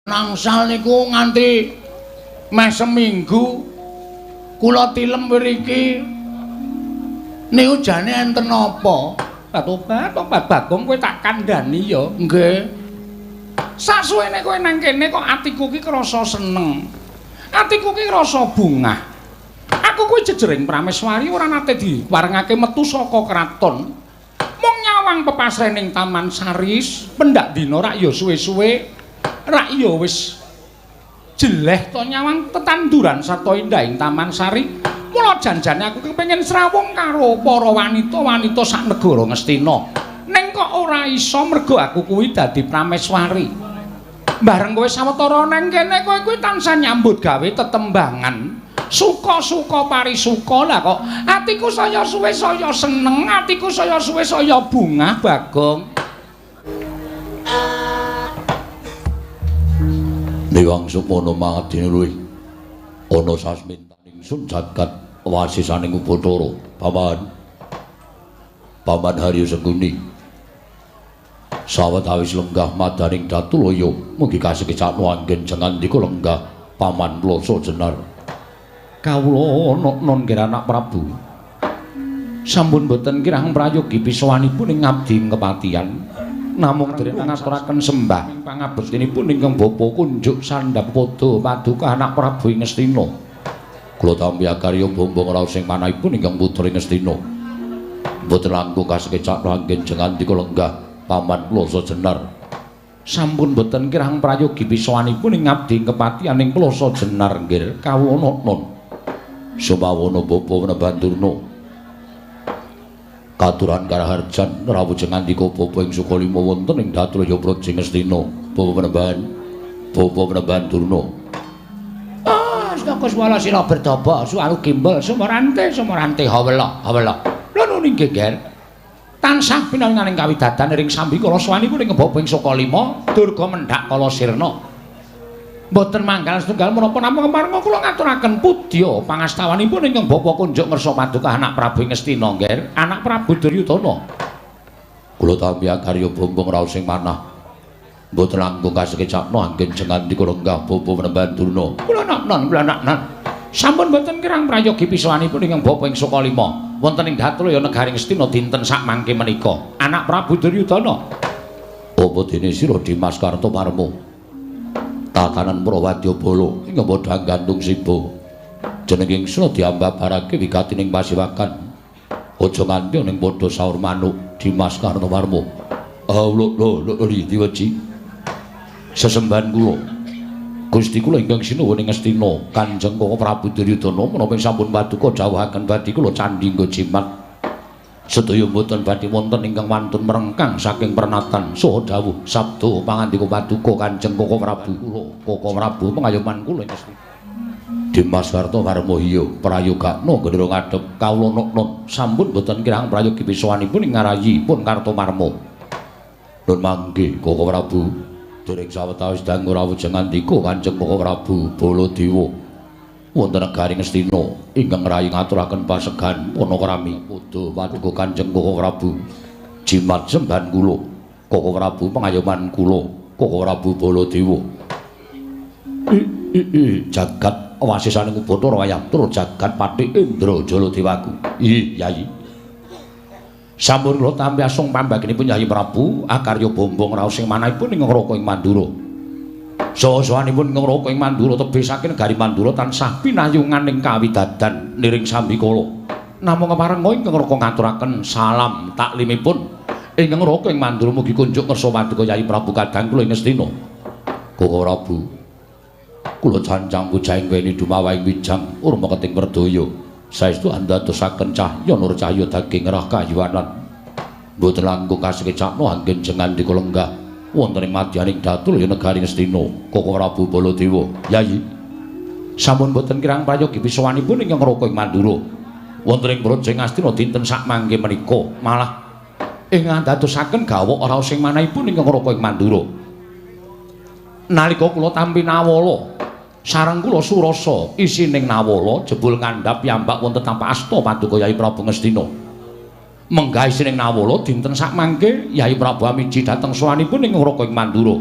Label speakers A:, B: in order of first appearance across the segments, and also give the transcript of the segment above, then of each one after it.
A: nangsal niku nganti meh seminggu kula tilem mriki niku jane enten apa? Tobat Bagong kowe tak kandhani ya. Nggih. Sasuwene kowe nang kene kok atiku ki krasa seneng. Atiku ki rasa bungah. Aku kuwi jejering Prameswari ora nate diwarengake metu saka kraton. Mung nyawang pepasrening Taman Saris, pendak dina rak ya suwe-suwe rak ya wis jeleh to nyawang tetanduran sarta indahing Taman Sari. Mula janjane aku kepengin srawung karo para wanita-wanita sak negara Ngastina. Ning kok ora iso mergo aku kuwi dadi Prameswari. Bareng kowe sawetara nang kene kowe kuwi tansah nyambut gawe tetembangan. Suka-suka parisuka lah kok atiku saya suwe saya seneng, atiku saya suwe saya bungah Bagong.
B: Niwang sumono mangadine luwih ana sasmintaning sun jagat wasisaning Ubathara Paman Harya Sengguni sawetawis lenggah madaning Datulaya mugi kasekecakno anggen jengandika lenggah Paman Plasa Jenar. Kawula non kira anak Prabu sampun boten kirang prayogi pisowanipun ing ngabdi kepatihan. Namung dereng ngaturaken sembah pangabektinipun ingkang Bapa Kunjuk Sandhap Pada Paduka anak Prabu ing Ngastina. Kula tampi karya bombong raos ing manahipun ingkang putra ing Ngastina. Mboten langkung kasekecak anggen jengandika lenggah Paman Plasa Jenar. Sampun boten kirang prayogi pisowanipun ing ngabdi kepatihan ing Plasa Jenar nggih kawula non. Sumawana Bapa Menabanturna katuran karaharjan rawuh jengandika Bapa ing Sukalima wonten ing Datulaya Praja Ngastina. Bapa Menabanturna
A: Astaga swala sira bertobo sualu gimbal sumorante hawela. Lha nuning geger tansah pinanganing kawidadan ring sambi kala swanipun ing Bapa ing Sukalima durga mendhak kala sirna. Mboten manggal setunggal menapa namung parenga kula ngaturaken pudya pangastawanipun ingkang Bapa Kunjuk Ngersa Paduka anak Prabu Ngastina nggih, anak Prabu Duryudana.
B: Kula tampi karya bombong raos ing manah. Mboten langkung kasekecakno anggen jengandika lenggah Bapa Menabanturna.
A: Kula nak. Sampun mboten kirang prayogi pisowanipun ingkang Bapa ing Sukalima wonten ing Datulaya Negari Ngastina dinten sak mangke menika, anak Prabu Duryudana.
B: Apa dene sira Dimas Kartomarma? Tatanan Prawadyabala ing padha gantung sibo jeneng ingsun diambabarake wigatining pasiwakan aja nganti ning padha saur manuk Dimas Kartomarma. Lho diweji sesembahan kula Gusti kula ingkang sinuwun ing Ngastina Kanjeng Koko Prabu Duryudana menapa sampun paduka dawuhaken badhe kula candhi nggo jimat sedaya mboten badhe wonten ingkang wantun merengkang saking pernatan saha dawuh sabda pangandika paduka Kanjeng Koko Prabu pengayoman kula ing Ngastina. Dimas Kartomarma iya prayogakna gendera ngadhep kawula non sampun boten kirang prayogi pisowanipun ing ngarayipun Kartomarma. Nun mangke Koko Prabu dereng sawetawis dangu rawuh jengandika Kanjeng Koko Prabu Baladewa wonten negari Ngastina ingkang rayi ngaturaken pasegan panakrami padha paduka Kanjeng Koko Prabu jimat sembahan kula Koko Prabu pengayoman kula Koko Prabu Baladewa. Jagat wasisaning Ubathara wayah-tur jagat Pathik Indra Jaladewaku. Yayi. Sampun kula tampi asung pambagenipun Yayi Prabu akarya bombong raos ing manahipun ing Ngraka ing Mandura. Saha-sahanipun ing Ngraka ing Mandura tebih saking negari Mandura tansah pinayungan ing kawidadan niring sambikala. Namung keparenga ingkang Ngraka ngaturaken salam taklimipun ing Ngraka ing Mandura mugi kunjuk ngersa paduka Yayi Prabu kadang kula ing Ngastina. Koko Prabu kula janjang pujaing weni dumawahing wijang urma keting perdaya saestu andadosaken cahya nur cahya daging rah kayuwanan mboten langkung kasekecakno anggen jengandika lenggah wonten ing madyaning Datulaya Negari Ngastina. Koko Prabu Baladewa. Yayi sampun boten kirang prayogi pisowanipun ingkang Ngraka ing Mandura wonten ing Praja Ngastina dinten sak mangke menika malah ing andadosaken gawok raos ing manahipun ingkang Ngraka ing Mandura. Nalika kula tampi nawala sareng kula surasa isining nawala jebul ngandhap piyambak wonten tanpa asta paduka Yayi Prabu Ngastina. Menggah isining nawala dinten sak mangke Yayi Prabu amiji dhateng sawanipun ing Ngraka ing Mandura.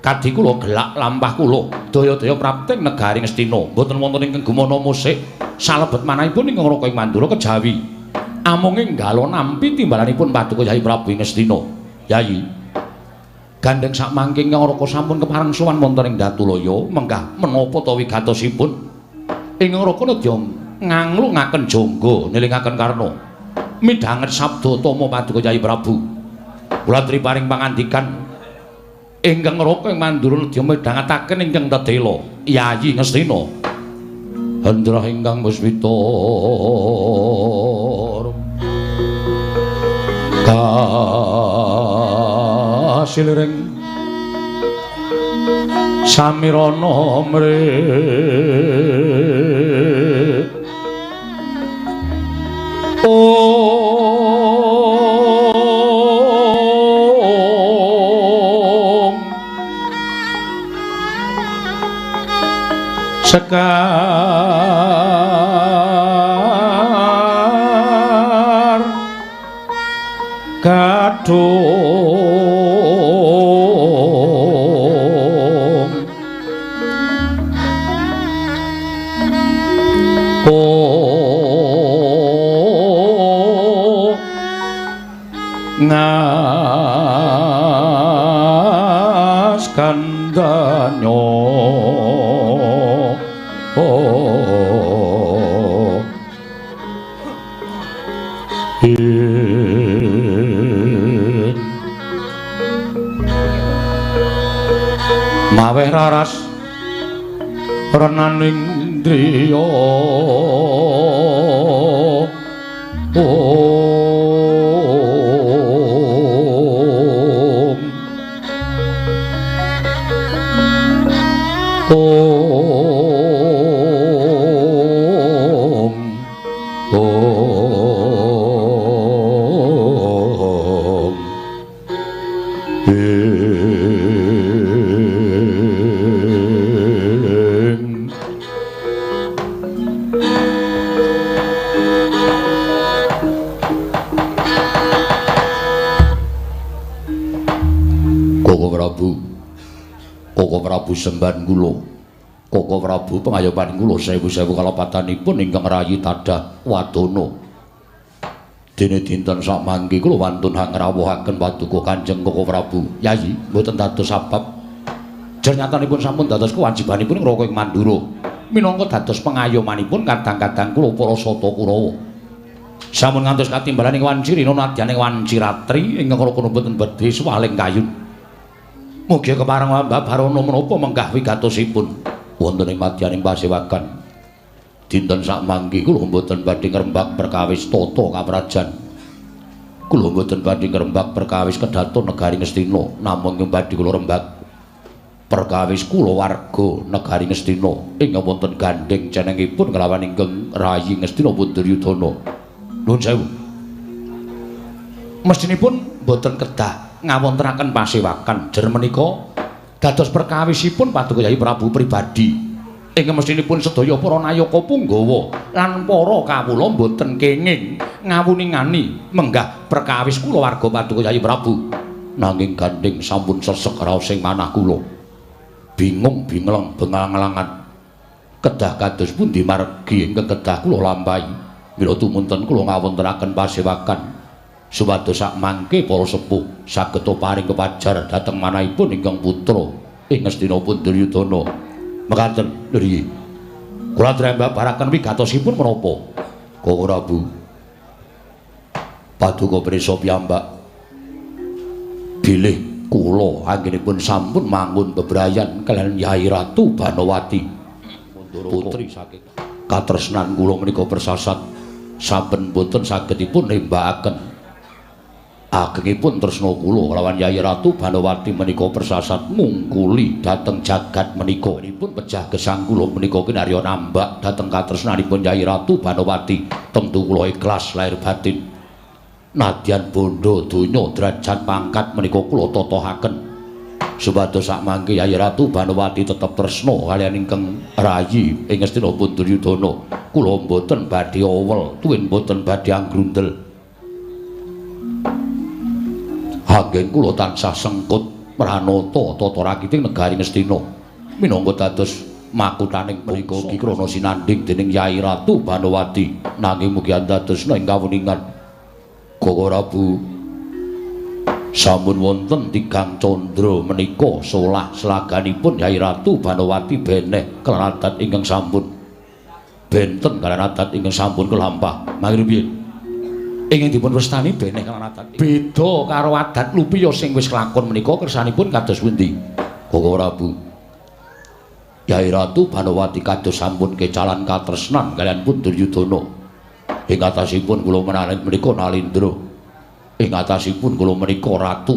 B: Kadhi kula gelak lampah kula daya-daya prapting negari Ngastina boten wonten ingkang gumana musik salebet manahipun ingkang Raka ing Mandura kejawi amung enggal nampi timbalanipun Paduka Yayi Prabu ing Ngastina. Yayi gandeng sak mangke ingkang Raka sampun kepareng sowan wonten ing Datulaya menggah menapa ta wigatosipun ingkang Raka nedya nganglungaken jangga nelingaken karna midhanget sabda tama Paduka Yayi Prabu kula triparing pangandikan ingkang Raka ing Mandura nedya midhangetaken ingkang tedhela Yayi Ngastina Hendra ingkang Puspita kasilring samirana mrih Sekar kadung ngas kandanyo maweh raras renaning driya Prabu semban kula Koko Prabu pengayoman kula sewu-sewu kalapatanipun ingkang rayi tadah wadana dene dinten samangke kula wantun ngrawuhaken paduka Kanjeng Koko Prabu Yayi mboten dados sabab jernyatanipun sampun dados kewajibanipun Raka ing Mandura minangka dados pengayomanipun kadang-kadang kula para sata Kurawa sampun ngantos katimbalan ing wanci rina nadyan ing wanci ratri ingkang Raka mboten badhe swaling kayun. Mugi kepareng Mbah Barono menapa menggah wigatosipun wonten ing madyaning pasewakan. Dinten sakmangke kula mboten badhe ngrembak perkawis tata kaprajan. Kula mboten badhe ngrembak perkawis kedaton negari Ngastina, namung badhe kula rembak perkawis kula warga negari Ngastina ingkang wonten gandeng cenengipun kelawan ingkang rayi Ngastina Duryudana. Nuwun sewu. Mestinipun mboten kedah ngawontenaken pasewakan jer menika dados perkawisipun Paduka Yayi Prabu pribadi ingkang mestinipun sedaya para nayaka punggawa lan para kawula mboten kenging ngawuningani menggah perkawis kula warga Paduka Yayi Prabu nanging gandeng sampun sesek raos ing manah kula bingung bingleng bengalangan kedah kados pundi margi ingkang kedah kula lampahi mila tumunten kula ngawontenaken pasewakan supados sakmangke para sepuh saged paring kepajar dhateng manahipun ingkang putra ing Ngastina Duryudana. Mekaten nggih. Kula drembabaraken wigatosipun menapa? Koko Prabu. Paduka prisa piyambak bilih kula anggenipun sampun mangun bebrayan kaliyan Yayi Ratu Banowati. Putri saking katresnan kula menika persasat saben boten sagedipun nembakaken agengipun tresna kula kelawan Yayi Ratu Banowati menika persasat mungkuli dhateng jagat menika nipun pejah gesang kula menika kinarya nambak dhateng katresnanipun Yayi Ratu Banowati tentu kula ikhlas lahir batin nadyan bondo donya derajat pangkat menika kula totohaken supados sakmangke Yayi Ratu Banowati tetep tresna kaliyan ingkang rayi ing Ngastina Duryudana kula mboten badhe owel tuwin mboten badhe anggrundel. Anggen kula tansah sengkut Pranata tata rakiting negari Ngastina minangka dados makuthaning mriku ugi krana sinandhing dening Yai Ratu Banowati nanging mugi andadosna ing kawuningan Koko Prabu sampun wonten tigang candra menika solah selaganipun Yai Ratu Banowati beneh kelawan adat ingkang sampun benten kalawan adat ingkang sampun kelampah mangke piye ingkang dipun wastani beneh kalawan adat beda karo adat lupiya sing wis kelakon menika kersanipun kados pundi Koko Prabu Yai Ratu Banowati kados sampun kecalan katresnan kaliyan pun Duryudana ing atasipun kula menika Nalindra ing atasipun kula menika ratu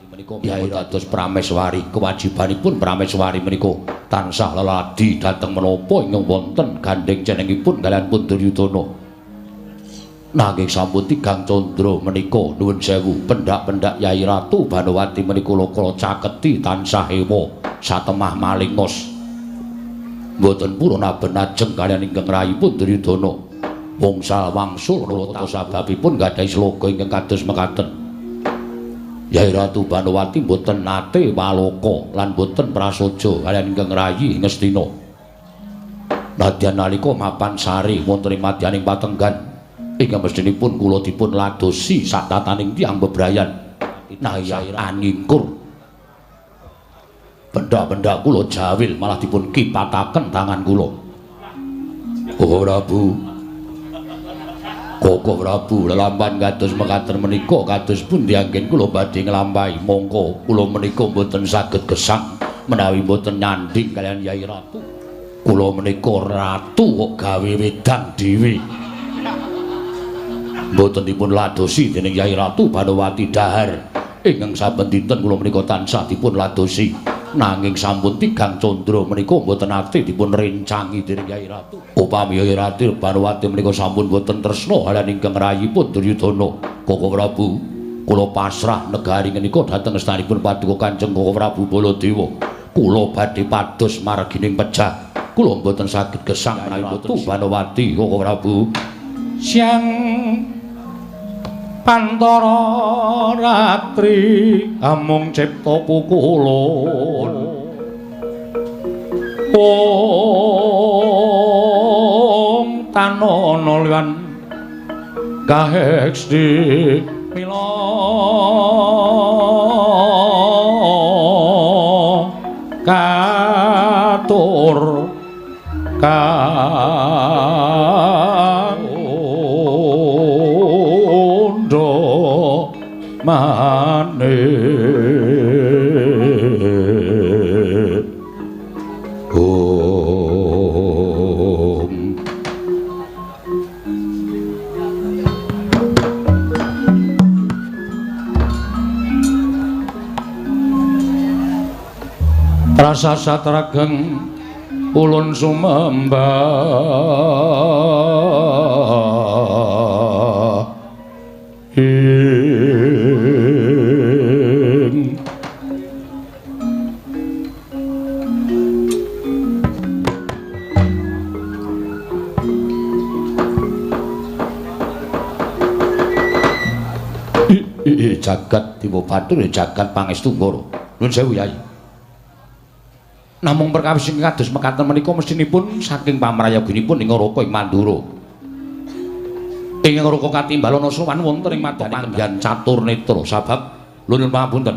B: menika Yai dados prameswari kewajibanipun prameswari menika tansah leladi dhateng menapa ingkang wonten gandeng jenengipun kaliyan pun Duryudana nanging sampun tigang candra menika nuwun sewu pendak-pendak Yai Ratu Banowati menika kula caketi tansah ewa satemah malingos mboten purun aben ajeng kaliyan ingkang rayipun Duryudana wongsal wangsul nurut sababipun gadhahi sloga ingkang kados mekaten Yai Ratu Banowati mboten nate waloka lan mboten prasaja kaliyan ingkang rayi Ngastina nadyan nalika mapan sari wonten ing madyaning patenggan ingkang mestinipun kula dipun ladosi satataning tiyang bebrayan Yai aningkur benda-benda kula jawil malah dipun kipataken tangan kula Koko Prabu lelampahan kados mekaten menika kados pundi anggen kula badhe nglampahi mongko kula menika mboten saged gesang menawi mboten nyanding kaliyan Yai Ratu kula menika ratu kok gawe wedang dhewe mboten dipun ladosi dening Yai Ratu Banowati dahar ingkang saben dinten kula menika tansah dipun ladosi nanging sampun tigang candra menika mboten ate dipun rencangi dening Yai Ratu upami Yai Ratu Banowati menika sampun mboten tresna kaliyan ingkang rayipun Duryudana Koko Prabu kula pasrah negari menika dhateng estanipun Paduka Kanjeng Koko Prabu Baladewa kula badhe pados margining pejah kula mboten saged gesang menawi Ratu Banowati Koko Prabu Syang Pantara ratri amung cipta pukulun Om tanana liwan kaheksti mila katur mane Om rasa satrageng ulun sumembah jagat Dewa Bathara jagat pangestu Ngara nuwun sewu Yai namung perkawis ing kados mekaten menika mestinipun saking pamrayoginipun ing Raka ing Mandura ing Raka Katimbalana sowan wonten ing madyaning catur netra sabab nuwun pangapunten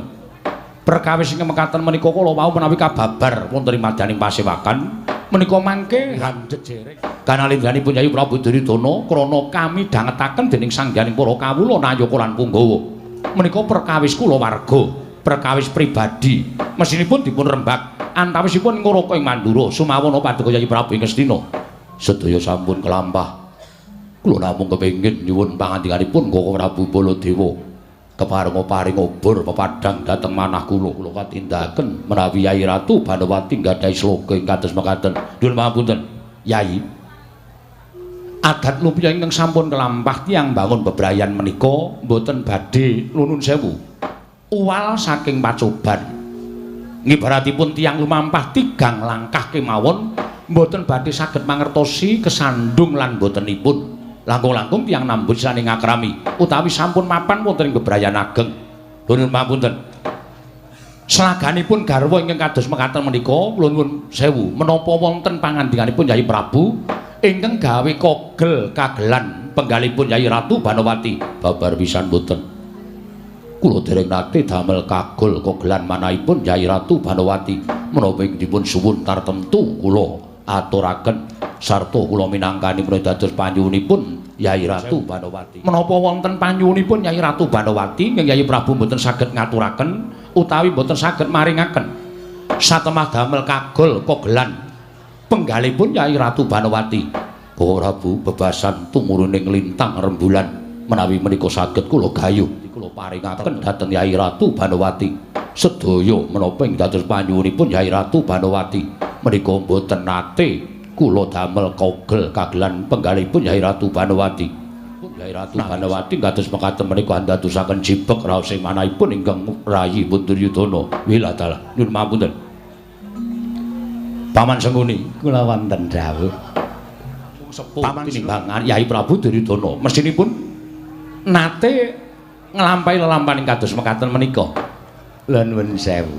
B: perkawis ing mekaten menika kala wau menawi kababar wonten ing madyaning pasewakan menika mangke jejereng kanalindhanipun Yai Prabu Duryudana krana kami dhangetaken dening sangganing para kawula Nayaka lan Punggawa menika perkawis kula warga perkawis pribadi mesinipun dipun rembag antawisipun Ngoraka ing Mandura sumawana Paduka Yai Prabu ing Ngastina sedaya sampun kelampah kula namung kepengin nyuwun pangandikanipun Koko Prabu Baladewa keparenga paring obor pepadhang dhateng manah kula katindaken menawi Yai Ratu Banowati nggadahi sloga ing kados mekaten nuwun pangapunten Yai adat lumpia ingkang sampun kelampah tiyang bangun bebrayan menika mboten badhe nuwun sewu uwal saking pacoban ngibaratipun tiyang lumampah tigang langkah kemawon mboten badhe saged mangertosi kesandung lan botenipun langkung-langkung tiyang nambut saning akrami utawi sampun mapan wonten ing bebrayan ageng nuwun pamunten Selaganipun garwa ingkang kados mekaten menika kula nuwun sewu menapa wonten pangandikanipun Yayi Prabu ingkang gawe kogel kagelan penggalipun Yayi Ratu Banowati babar pisan boten kula dereng nate damel kagol kogelan manahipun Yayi Ratu Banowati menapa dipun suwun tartemtu kula aturaken sarta kula minangkani menawi dados panyuwunipun Yayi Ratu Banowati menapa wonten panyuwunipun Yayi Ratu Banowati ingkang Yayi Prabu mboten saged ngaturaken utawi mboten saged maringaken satemah damel kagol kogelan penggalipun Yayi Ratu Banowati Bawa Prabu bebasan tumuruning lintang rembulan menawi menika saged kula gayuh kula paringaken dhateng Yayi Ratu Banowati sedaya menapa ing dados panyuwunipun Yayi Ratu Banowati menika mboten nate kula damel kogel kagelan penggalipun Yayi Ratu Banowati Yayi Ratu Banowati kados mekaten menika andadosaken jibek raos ing manahipun ingkang rayi Duryudana wiladala nyuwun pamunten Paman Sengkuni kula wonten dawuh sepuh tinimbang Yayi Prabu Duryudana mesinipun nate nglampahi lelampahan ing kados mekaten menika lha nuwun sewu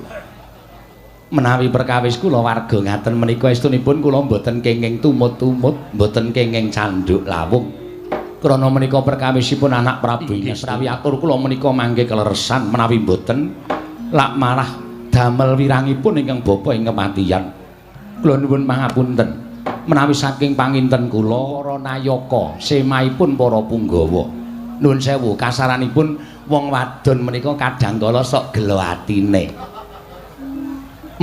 B: menawi perkawis kula warga ngaten menika estunipun kula mboten kenging tumut-tumut mboten kenging canduk lawung krana menika perkawisipun anak Prabu Inggih atur kula menika mangke kaleresan menawi mboten lak marah damel wirangipun ingkang bapa ing kematian kula nuwun pangapunten menawi saking panginten kula para nayaka semaipun para punggawa nuwun sewu kasaranipun wong wadon menika kadhangkala sok gelo atine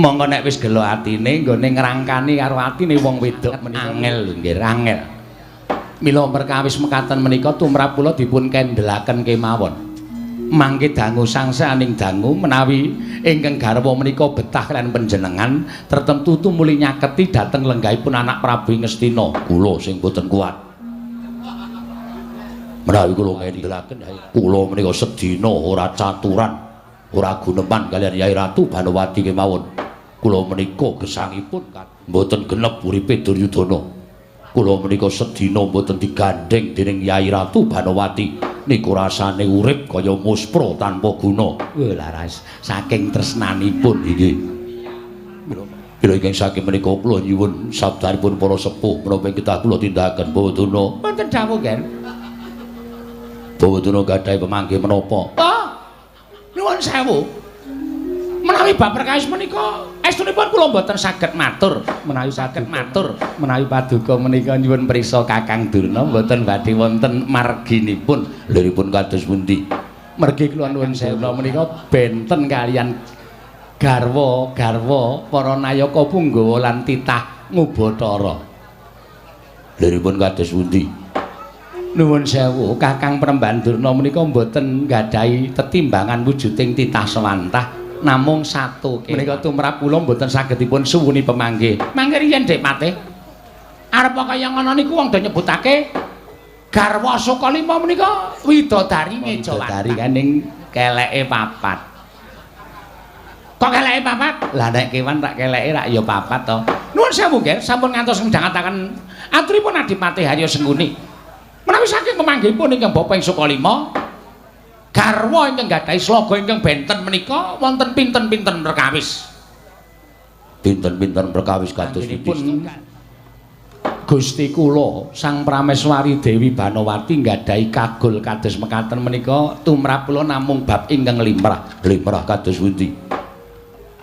B: monggo nek wis gelo atine nggone ngrangkani karo atine wong wedok angel lho nggih angel mila perkawis mekaten menika tumrap kula dipun kendhelaken kemawon mangke dangu sangsaning dangu menawi ingkang garwa menika betah kaliyan panjenengan tertentu tumuli nyaketi dhateng lenggahipun anak Prabu Ngastina kula sing boten kuat menawi kula kendhelaken kula menika sedina ora caturan ora guneman kaliyan Yayi Ratu Banowati kemawon kula menika gesangipun mboten genep uripe Duryudana kula menika sedina mboten digandeng dening Yayi Ratu Banowati niku rasane urip kaya muspra tanpa guna. Laras saking tresnanipun nggih. Bila ingkang saking menika kula nyuwun sabdanipun para sepuh menapa kita kula tindakaken Bawaduna. Wonten dawuh, Gen. Bawaduna gadhahi pemanggih menapa? Oh, nyuwun sewu. Menawi bab perkawis menika estunipun kula mboten saged matur menawi saged matur menawi paduka menika nyuwun prisa Kakang Durna mboten badhe wonten marginipun liripun kados pundi mergi kula nuwun sewu menika benten kaliyan garwa-garwa para nayaka punggawa lan titah ngubathara liripun kados pundi nuwun sewu Kakang Premban Durna menika mboten nggadhahi tetimbangan wujuding titah sewantah namung satu menika tumrap kula mboten sagedipun suwuni pemanggih mangke riyen Dek Patih arep kaya ngono niku wong do nyebutake garwa Sukalima menika widodari Mejawati kaning keleke papat kok keleke papat lah nek kewan tak keleke rak ya papat to nuwun sewu nggih sampun ngantos ngdangetaken aturipun Adipati Harya Sengkuni menawi saking pemanggihipun ingkang Bapa ing Sukalima garwa ingkang gadhahi sloga ingkang benten menika wonten pinten-pinten perkawis. Pinten-pinten perkawis kados dipun Gusti kula Sang Prameswari Dewi Banowati gadhahi kagol kados mekaten menika tumrap kula namung bab ingkang limrah. Limrah kados pundi?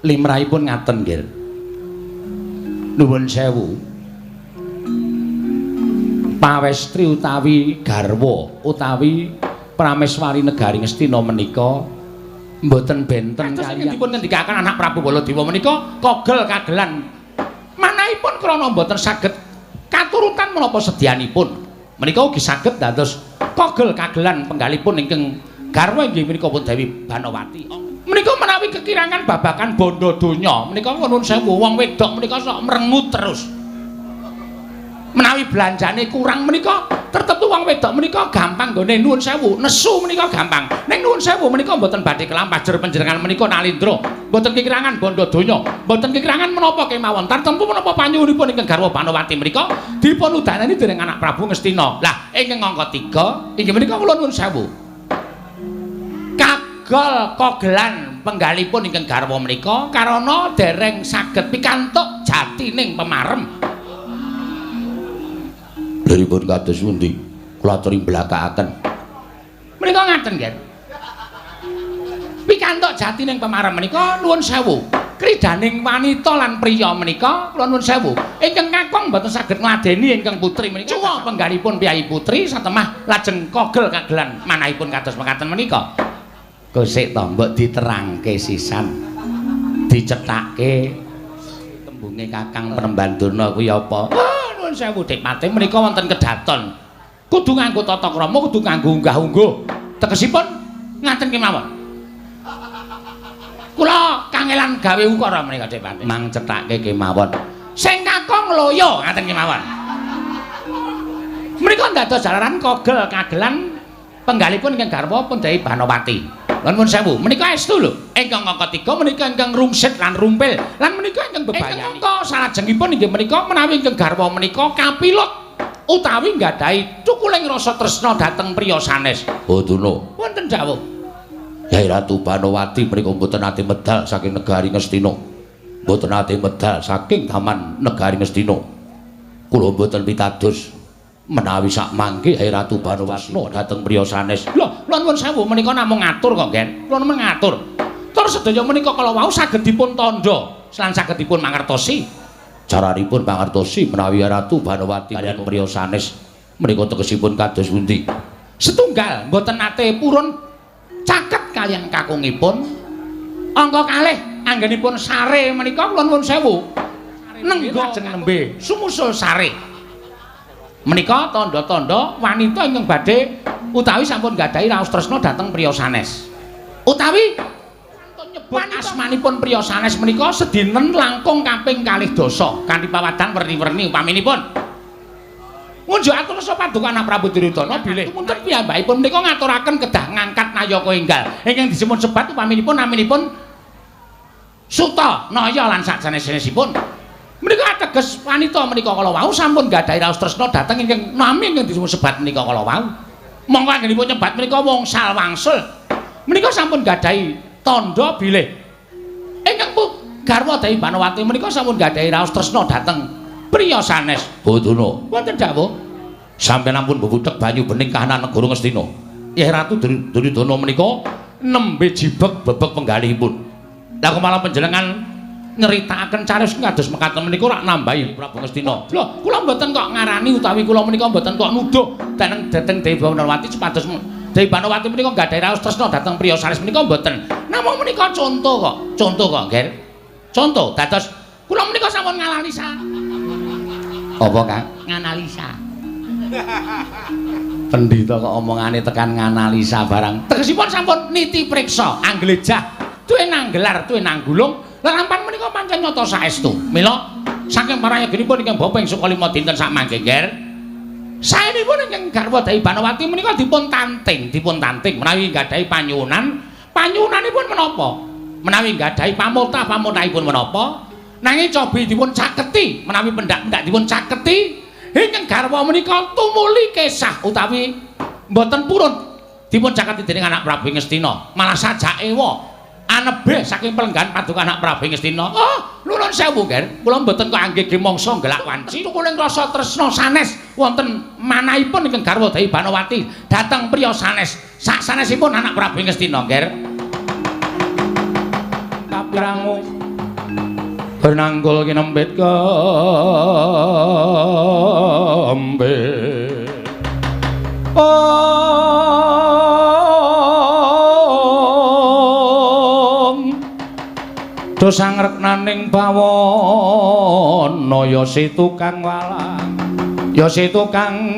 B: Limrahipun ngaten nggih. Nuwun sewu. Pawestri utawi garwa utawi Prameswari Negari Ngastina menika mboten benten kaliyan dipun ngendikaken anak Prabu Baladewa menika kogel kagelan manahipun krana mboten saged katurutan menapa sedyanipun menika ugi saged dados kogel kagelan penggalipun ingkang garwa inggih menika pun Dewi Banowati menika menawi kekirangan babakan bondo donya menika nuwun sewu wong wedok menika sok mrengut terus menawi belanjane kurang menika tertentu wong wedok menika gampang nggone nuwun sewu nesu menika gampang ning nuwun sewu menika mboten badhe kelampah jer panjenengan menika nalindra mboten kekirangan bondo donya mboten kekirangan menapa kemawon tartemtu menapa panyuwunipun ingkang garwa Banowati menika dipun udanani dening anak Prabu Ngastina lah ingkang angka 3 inggih menika kula nuwun sewu
A: gol kogelan penggalipun ingkang garwa menika karana dereng saged pikantuk jatining pemarem.
B: Liripun kados pundi? Kula aturi mblakakaken.
A: Menika ngaten nggih. Pikantuk jatining pemarem menika nuwun sewu. Kridaning wanita lan priya menika kula nuwun sewu. Ingkang kakung mboten saged ngladeni ingkang putri menika. Cuwa penggalipun piyai putri satemah lajeng kogel kagelan manahipun kados mekaten menika. Gosik to mbok diterangke sisan. Dicethake tembunge Kakang Prembandurna kuwi apa? Nuwun sewu Dik Pati menika wonten kedaton. Kudu nganggo tata krama, kudu nganggo unggah-ungguh. Tegesipun ngaten kemawon. Kula kangelan gawe ukara menika Dik Pati. Mang cethake kemawon. Sing kakung loyo ngaten kemawon. Menika dados jalaran kogel kagelan penggalipun ingkang garwa Pendai Banowati. Lan nuwun sewu, menika estu lho. Ingkang angka 3 menika ingkang rungsit lan rumpil. Lan menika ingkang bebayani. Ingkang salajengipun inggih menika menawi ingkang garwa menika kapilut utawi nggadahi cukuling rasa tresna dhateng priya sanes.
B: Oh Duna.
A: Wonten dawuh.
B: Yai Ratu Banowati menika mboten nate medal saking negari Ngastina. Mboten nate medal saking taman negari Ngastina. Kula mboten pitados menawi sak mangke Yai Ratu Banowati dhateng priya sanes.
A: Lho, kula nuwun sewu menika namung ngatur kok, Gen. Kula namung ngatur. Tur sedaya menika kala wau saged dipun tandha lan saged dipun mangertosi.
B: Caranipun mangertosi menawi Ratu Banowati kaliyan priya sanes menika tegesipun kados pundi?
A: Setunggal mboten nate purun caket kaliyan kakungipun. Angka kalih anggenipun sare menika kula nuwun sewu. Nenggo lajeng nembe sumusul sare. Menika tandha-tandha wanita ingkang badhe utawi sampun gadahi raos tresna dhateng priya sanes. Utawi nyebut asmanipun priya sanes menika sedinen langkung kaping 2 kanthi pawadan werni-werni upaminipun. Ngunjuk atur sa paduka Anak Prabu Duryudana bilih muntun piyambakipun menika ngaturaken kedah ngangkat nayaka enggal ingkang disebut sebat upaminipun naminipun Suta Naya lan sajenis-jenisipun. Menika ateges wanita menika kala wau sampun gadahi raos tresna dhateng ingkang nami ingkang disebut sebat menika kala wau. Monggo anggenipun nyebat menika wongsal wangsul. Menika sampun gadahi tandha bilih ingkang garwa Dai Banowati menika sampun gadahi raos tresna dhateng priya sanes.
B: Oh Duna.
A: Wonten dawuh
B: Sampeyan ampun bebudhek banyu bening kahanan negara Ngastina. Yai Ratu Duryudana menika nembe jibeg bebek penggalihipun. Lah kok malah panjenengan nyeritakaken cariyos kados mekaten menika rak nambahi Prabu Ngastina.
A: lho, kula mboten kok ngarani utawi kula menika mboten kok nuduh dhateng Dai Banowati supados Dai Banowati menika nggadahi raos tresna dhateng priya sanes menika mboten. Namung menika conto kok, Ger. Conto dados kula menika sampun nganalisa.
B: Apa, Kang?
A: Nganalisa.
B: Pendhita kok omongane tekan nganalisa barang.
A: Tegesipun sampun niti priksa, angglejah, duwe nanggelar, duwe nanggulung. Larampan menika pancen nyata saestu. Mila saking parayaginipun ingkang bapa ing suka 5 dinten sak mangke, Ger. Saenipun ingkang garwa Dai Banowati menika dipun tanting menawi nggadahi panyuwunan. Panyuwunanipun menapa? Menawi nggadahi pamultah-pamultahipun menapa? Nanging cobi dipun caketi menawi pendak-pendak dipun caketi ingkang garwa menika tumuli kesah utawi mboten purun dipun caketi dening Anak Prabu Ngastina. Malah sajake anebeh saking pelenggan paduka Anak Prabu Ngastina. Oh, nuwun sewu, Ger. Kula mboten kok anggih mangsa gelak wanci. Tukuling rasa tresna sanes wonten manahipun ingkang garwa Dai Banowati dhateng priya sanes. Sak sanesipun Anak Prabu Ngastina, Ger. Kapiramu benanggul kinembit kembit. Dosa ngreknaning bawana ya si tukang walang ya si tukang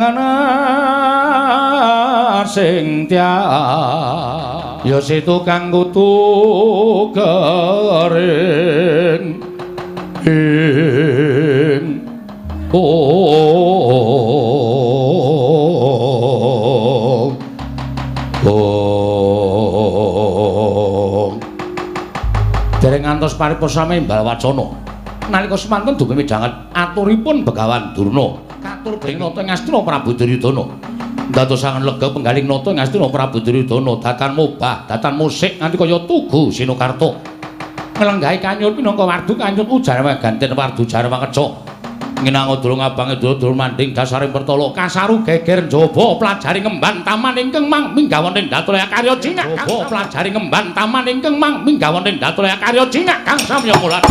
A: sing tiang ya si tukang kutu kering dereng ngantos paripurna Mbal Wacana nalika semanten dume midhanget aturipun Begawan Durna katur dening Nata Ngastina Prabu Duryudana
B: Dadosangan lega penggaling nata ing Astina Prabu Duryudana datan mobah, datan musik nganti kaya tugu Sinokarta. Nglenggahi kanyur pinangka wardu kanyut ujar ganten wardu Jarwangeca. Nginang durung abange durung manding dasaring pertala kasaru geger njaba pelajari ngemban taman ingkang mang minggawaning datulaya karya jingak njaba pelajari ngemban taman ingkang mang minggawaning datulaya karya jingak kang samya mulat.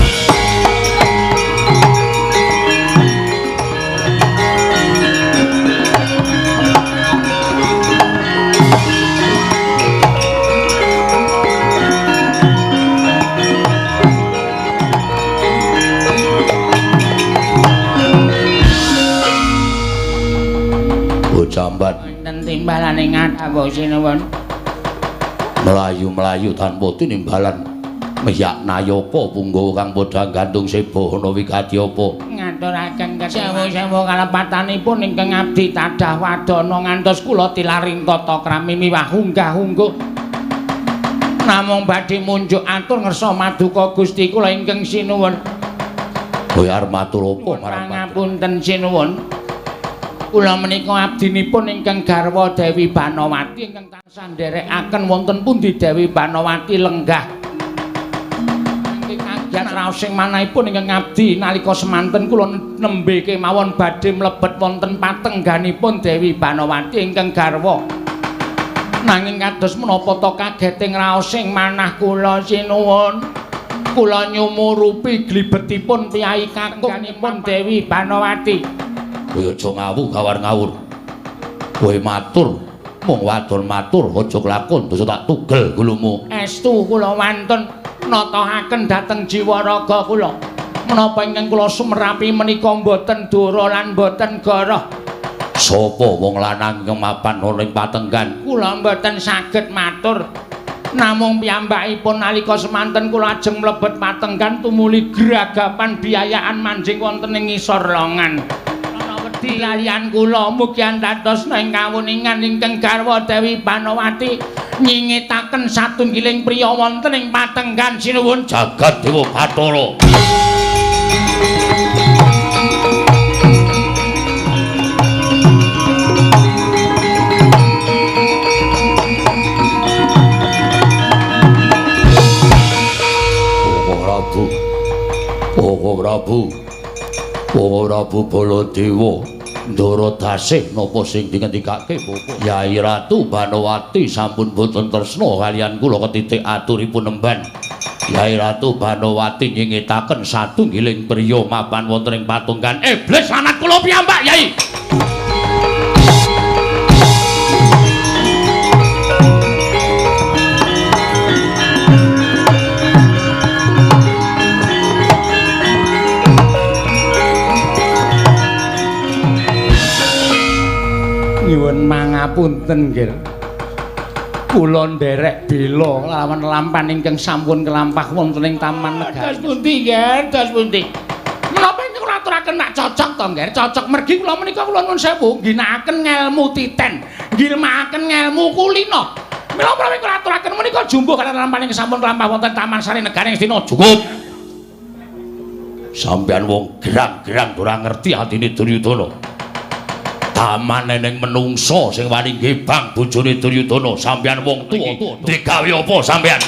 B: Jambat
A: wonten timbalane ngatawa sinuwun
B: mlayu-mlayu tanpa tinimbalan meyak nayapa punggawa kang padha gantung seba ana wigati apa
A: ngaturaken sewu-sewu kalepatanipun ingkang abdi tadah wadana ngantos kula tilaring tata krami miwah unggah-ungguh namung badhe munjuk atur ngersa maduka Gusti kula ingkang sinuwun
B: kowe arep matur apa marang
A: pangapunten sinuwun. Kula menika abdinipun ingkang garwa Dewi Banawati ingkang tansah nderekaken wonten pundi Dewi Banawati lenggah. Nanging kagiat raos sing manahipun ingkang abdi nalika semanten kula nembe kemawon badhe mlebet wonten patengganipun Dewi Banawati ingkang garwa. Nanging kados menapa to kageting raos sing manah kula sinuwun. Kula nyumurupi glibetipun piyai kakungipun Dewi Banawati.
B: Kowe aja ngawu gawar ngawur. Kowe matur, mung wadon matur aja kelakon dosa tak tugel gulumu.
A: Estu kula wantun natahaken dhateng jiwa raga kula. Menapa ingkang kula sumerapi menika boten dura lan boten goroh.
B: Sapa wong lanang ingkang mapan ana ing patenggan?
A: Kula boten saged matur. Namung piyambakipun nalika semanten kula ajeng mlebet patenggan tumuli gragapan biayaan manjing wonten ing ngisor longan. Dilalian kula mugi antatos ing kawuningan ingkang garwa Dewi Banawati nyingetaken satunggiling priya wonten ing patenggan sinuwun
B: jagat Dewa Bathara. Prabu Baladewa ndara dasih napa sing dingendikake Bapak Yai Ratu Banawati sampun boten tresna kaliyan kula ketitik aturipun nemban. Yai Ratu Banawati nyingetaken satunggiling priya mapan wonten ing patunggan iblis sanad kula piyambak Yai.
A: Nyuwun mangapunten nggih. Kula nderek bela lawan lampan ingkang sampun kelampah wonten ing taman negari. Dos pundi nggih, dos pundi. Menapa ingkang kula aturaken nak cocok to nggih? Cocok mergi kula menika kula nuwun sewu ginakaken ngelmu titen, ngilmahaken ngelmu kulino. Menapa ingkang kula aturaken menika jumbuh kaliyan lampan ingkang sampun kelampah wonten taman sari negari Astina.
B: Cukup. Sampeyan wong gerang-gerang ora ngerti atine Duryudana. Tamane ning menungsa sing wani ngebang bojone Duryudana sampeyan wong tuwa digawe apa sampeyan?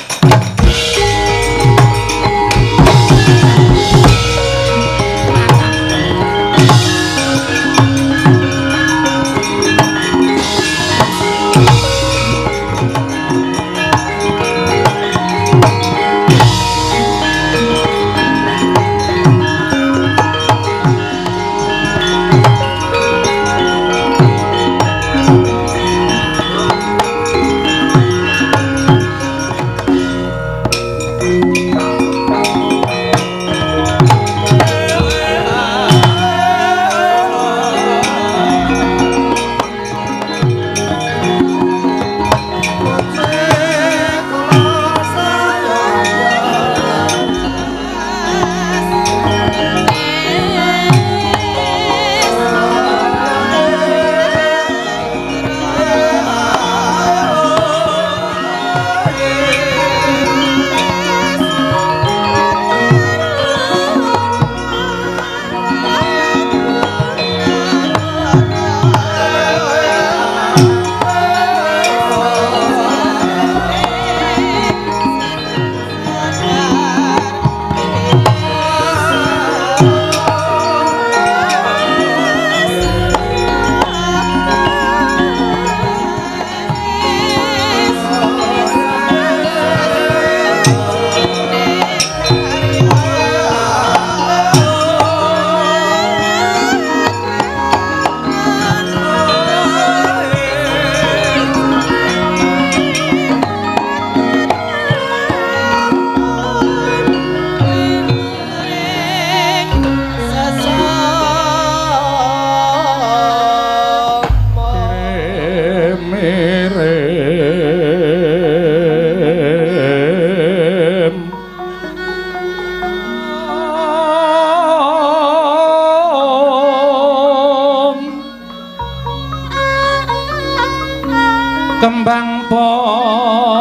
A: kembang popong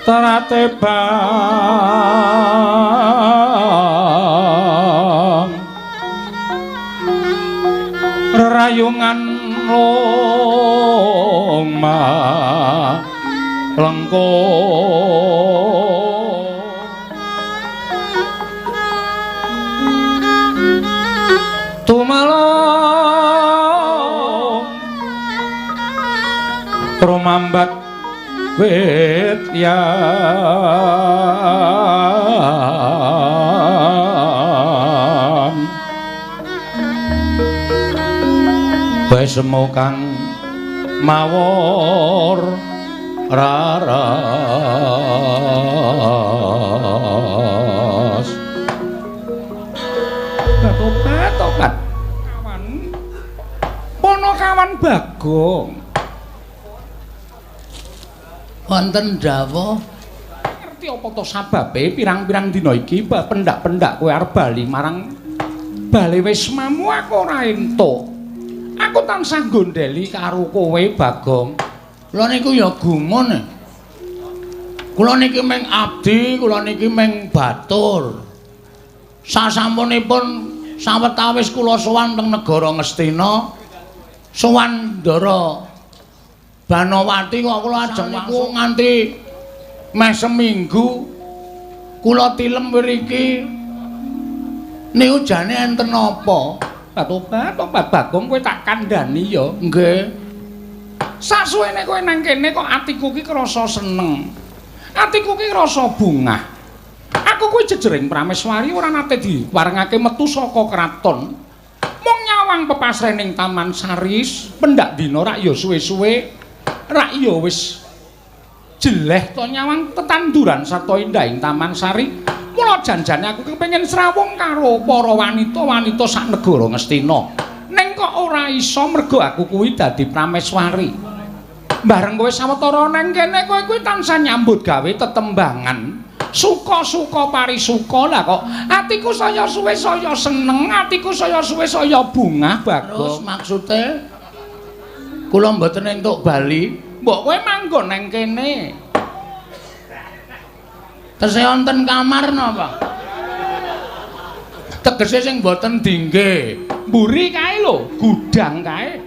A: terate bang rerayungan loma lengkung tumalong rumambat wit yan bae semu kang mawur raras tobat kawan ponokawan Bagong wonten dawuh ngerti apa to sababe pirang-pirang dina iki pendak-pendak kowe arep bali marang bale wismamu aku ora entuk aku tansah gondeli karo kowe Bagong kula niku ya gumun kula niki mung abdi kula niki mung batur sasampunipun sawetawis kula sowan teng negara Ngastina sowan Ndara Banowati kok kula ajeng niku nganti meh seminggu kula tilem mriki niku jane enten apa? Tobat Bagong kowe tak kandhani ya. Nggih. Sasuwene kowe nang kene kok atiku ki krasa seneng. Atiku ki krasa bungah. Aku kuwi jejering prameswari ora nate diwarengake metu saka kraton. Mung nyawang pepasrening Taman Saris, pendak dina rak ya suwe-suwe rak ya wis jeleh to nyawang tetanduran sarta indahing Taman Sari. Mula janjane aku kepengin srawung karo para wanita-wanita sak negara Ngastina. Ning kok ora iso mergo aku kuwi dadi prameswari. Bareng kowe sawetara nang kene kowe kuwi tansah nyambut gawe tetembangan. Suka-suka parisuka lah kok atiku saya suwe saya seneng, atiku saya suwe saya bungah Bagong. Terus maksude kula mboten entuk bali, mbok kowe manggon nang kene. Tesih wonten kamar napa? Tegese sing mboten dingge. Mburi kae lho, gudang kae.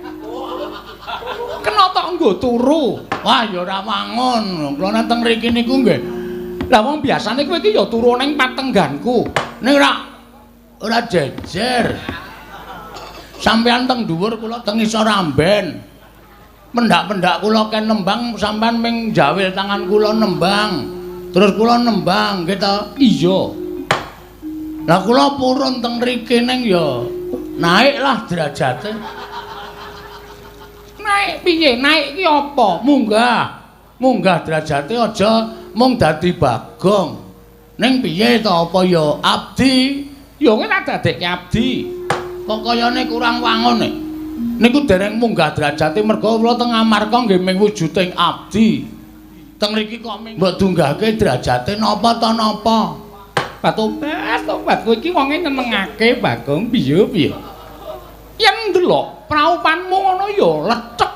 A: Kena tok nggo turu. Wah ya ora wangun. Kula nang teng mriki niku nggih. Lah wong biasane kowe iki ya turu ning patengganku. Ning ora jejer. Sampeyan teng dhuwur kula teng isor amben. Pendak-pendak kula ken nembang sampean ming jawil tangan kula nembang. Terus kula nembang kita iya. Lah kula purun teng mriki ning ya naiklah derajate. Naik piye? Naik ki apa? Munggah derajate aja mung dadi Bagong. Ning piye to apa ya abdi? Ya kowe tak dadekke abdi. Kok kayane kurang wangun nek. Niku dereng munggah derajate mergo kula teng Amarka nggih mung wujuding abdi. Teng mriki kok mbok dunggahke derajate napa to napa? Tobat kowe iki wonge nyenengake Bagong piye? Yen ndelok praupanmu ngono ya lecek.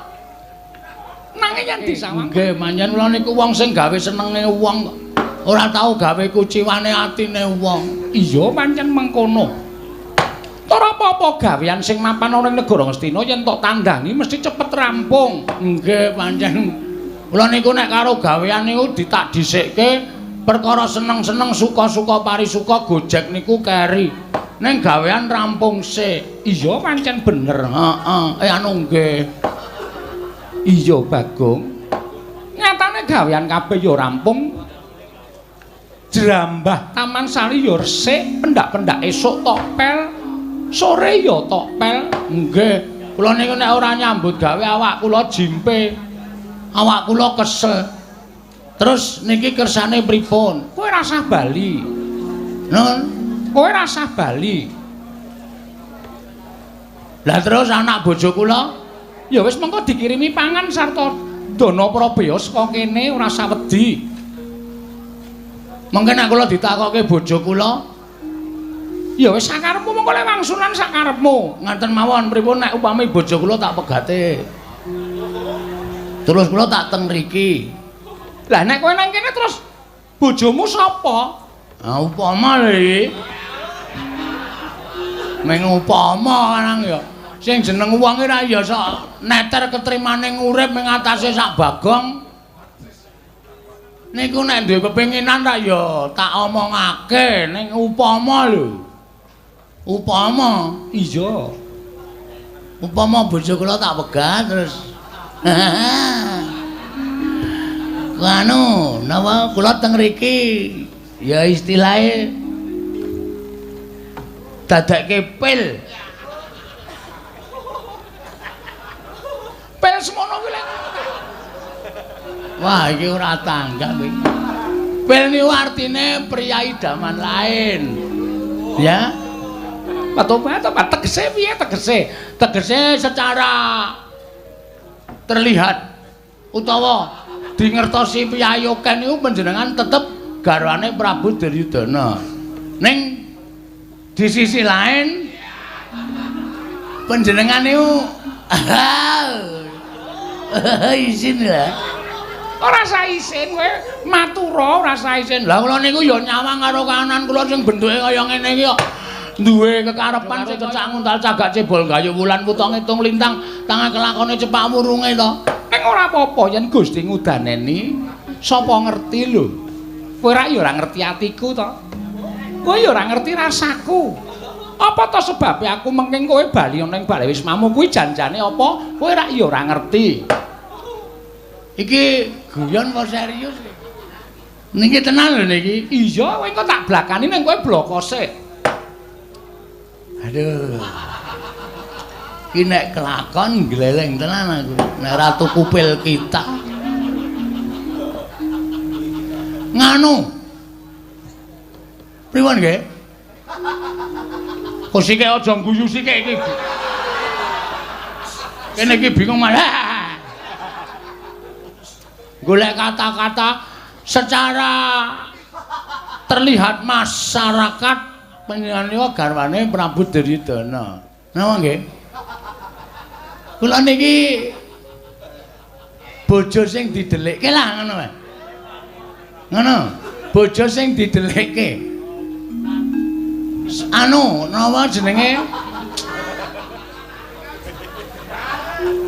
A: Nanging yen disawang nggih manjen kula niku wong sing gawe senenge wong ora tau gawe kuciwane atine wong. Iya pancen mengkono. Ora apa-apa gawean sing mapan ana ning negara Ngastina yen tok tandhangi mesti cepet rampung. Nggih pancen kula niku nek karo gawean niku ditak dhisikke perkara seneng-seneng suka-suka parisuka gojek niku keri. Ning gawean rampung sik. Iya pancen bener. Heeh. Anu nggih. Iya Bagong. Nyatane gawean kabeh ya rampung. Jrambah Taman Sari ya resik, pendak-pendak esuk tok pel, sore ya tok pel. Nggih. Kula niku nek ora nyambut gawe awak kula jimpe. Awak kula kesel. Terus niki kersane pripun? Kowe rasah bali. Nun, kowe rasah bali. Lah terus anak bojo kula ya wis mengko dikirimi pangan sarta dana prabaya saka kene ora usah wedi. Mengke nek kula ditakoke bojo kula ya wis sakarepmu mengko le wangsulan sak karepmu. Ngaten mawon pripun nek upami bojo kula tak pegate. Terus kula tak teng mriki. Lah nek kowe nang kene terus bojomu sapa? Ah upama lho iki. Meng upama nang ya. Sing jeneng wong ora ya sok neter ketrimane urip ing atase sak bagong. Niku nek duwe kepinginan tak ya tak omongake ning upama lho. Upama iya. Upama bojo kula tak pegat terus. Anu, napa kula teng mriki ya istilahe dadekke pil. Pil semono kuwi lek. Wah, iki ora tanggap iki. Pil niku artine pria idaman lain. Ya. Patobat apa tegese piye tegese? Tegese secara terlihat utawa dingertosi piyayoken niku panjenengan tetep garwane Prabu Duryudana. Ning di sisi lain panjenengan niku isin ya. Ora sa isin kowe matura ora sa isin. Lah kula niku ya nyawang karo kahanan kula sing bentuke kaya ngene iki kok duwe kekarepan sing kecak nguntal cagak cebol gayu wulan puto ngitung lintang tangan kelakone cepak murunge to. Ning ora apa-apa yen Gusti ngudaneni sapa ngerti lho. Kowe ra ya ora ngerti atiku to. Kowe ya ora ngerti rasaku. Apa to sebabe aku mengking kowe bali ning bale wismamu kuwi janjane apa? Kowe ra ya ora ngerti. Iki guyon apa serius? Niki tenan lho niki. Iya, kowe kok tak blakani ning kowe blokose. Aduh. Ki nek kelakon gleleng tenan aku. Nek ratu kupil kita. Nganu. Priwon nggih? Kok sik aja guyu sik iki. Kene iki bingung malah. Golek kata-kata secara terlihat masyarakat panjenengan garwane Prabu Duryudana. Napa nggih? Kula niki bojo sing didelikke lah ngono wae. Ngono, bojo sing didelikke. Anu, napa jenenge?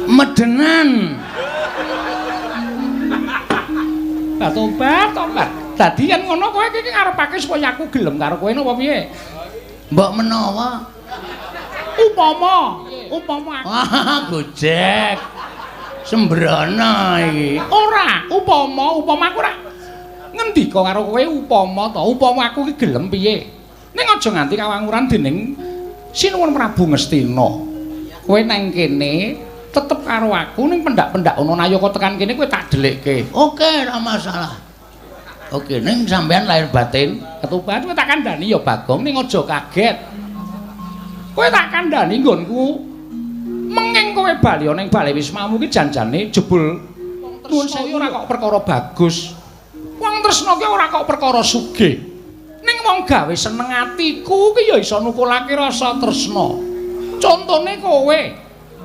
A: Medenan. Tobat. Dadi yen ngono kowe iki ngarepake supaya aku gelem karo kowe napa piye? Mbok menawa upama aku. Ah, gojek. Sembrana iki. Ora, upama aku ora ngendika karo kowe upama to. Upama aku iki gelem piye? Ning aja nganti kawanguran dening Sinuwun Prabu Ngastina. Kowe nang kene tetep karo aku ning pendak-pendak ana nayaka tekan kene kowe tak delikke. Oke, ora masalah. Oke, ning sampean lahir batin, ketuban kowe tak kandhani ya Bagong ning aja kaget. Kowe tak kandhani nggonku. Menging kowe bali ning bale wismamu ki janjane jebul nuwun sewu ora kok perkara bagus. Wong tresna ki ora kok perkara sugih. Ning wong gawe seneng atiku ki ya iso nukulake rasa tresna. Contone kowe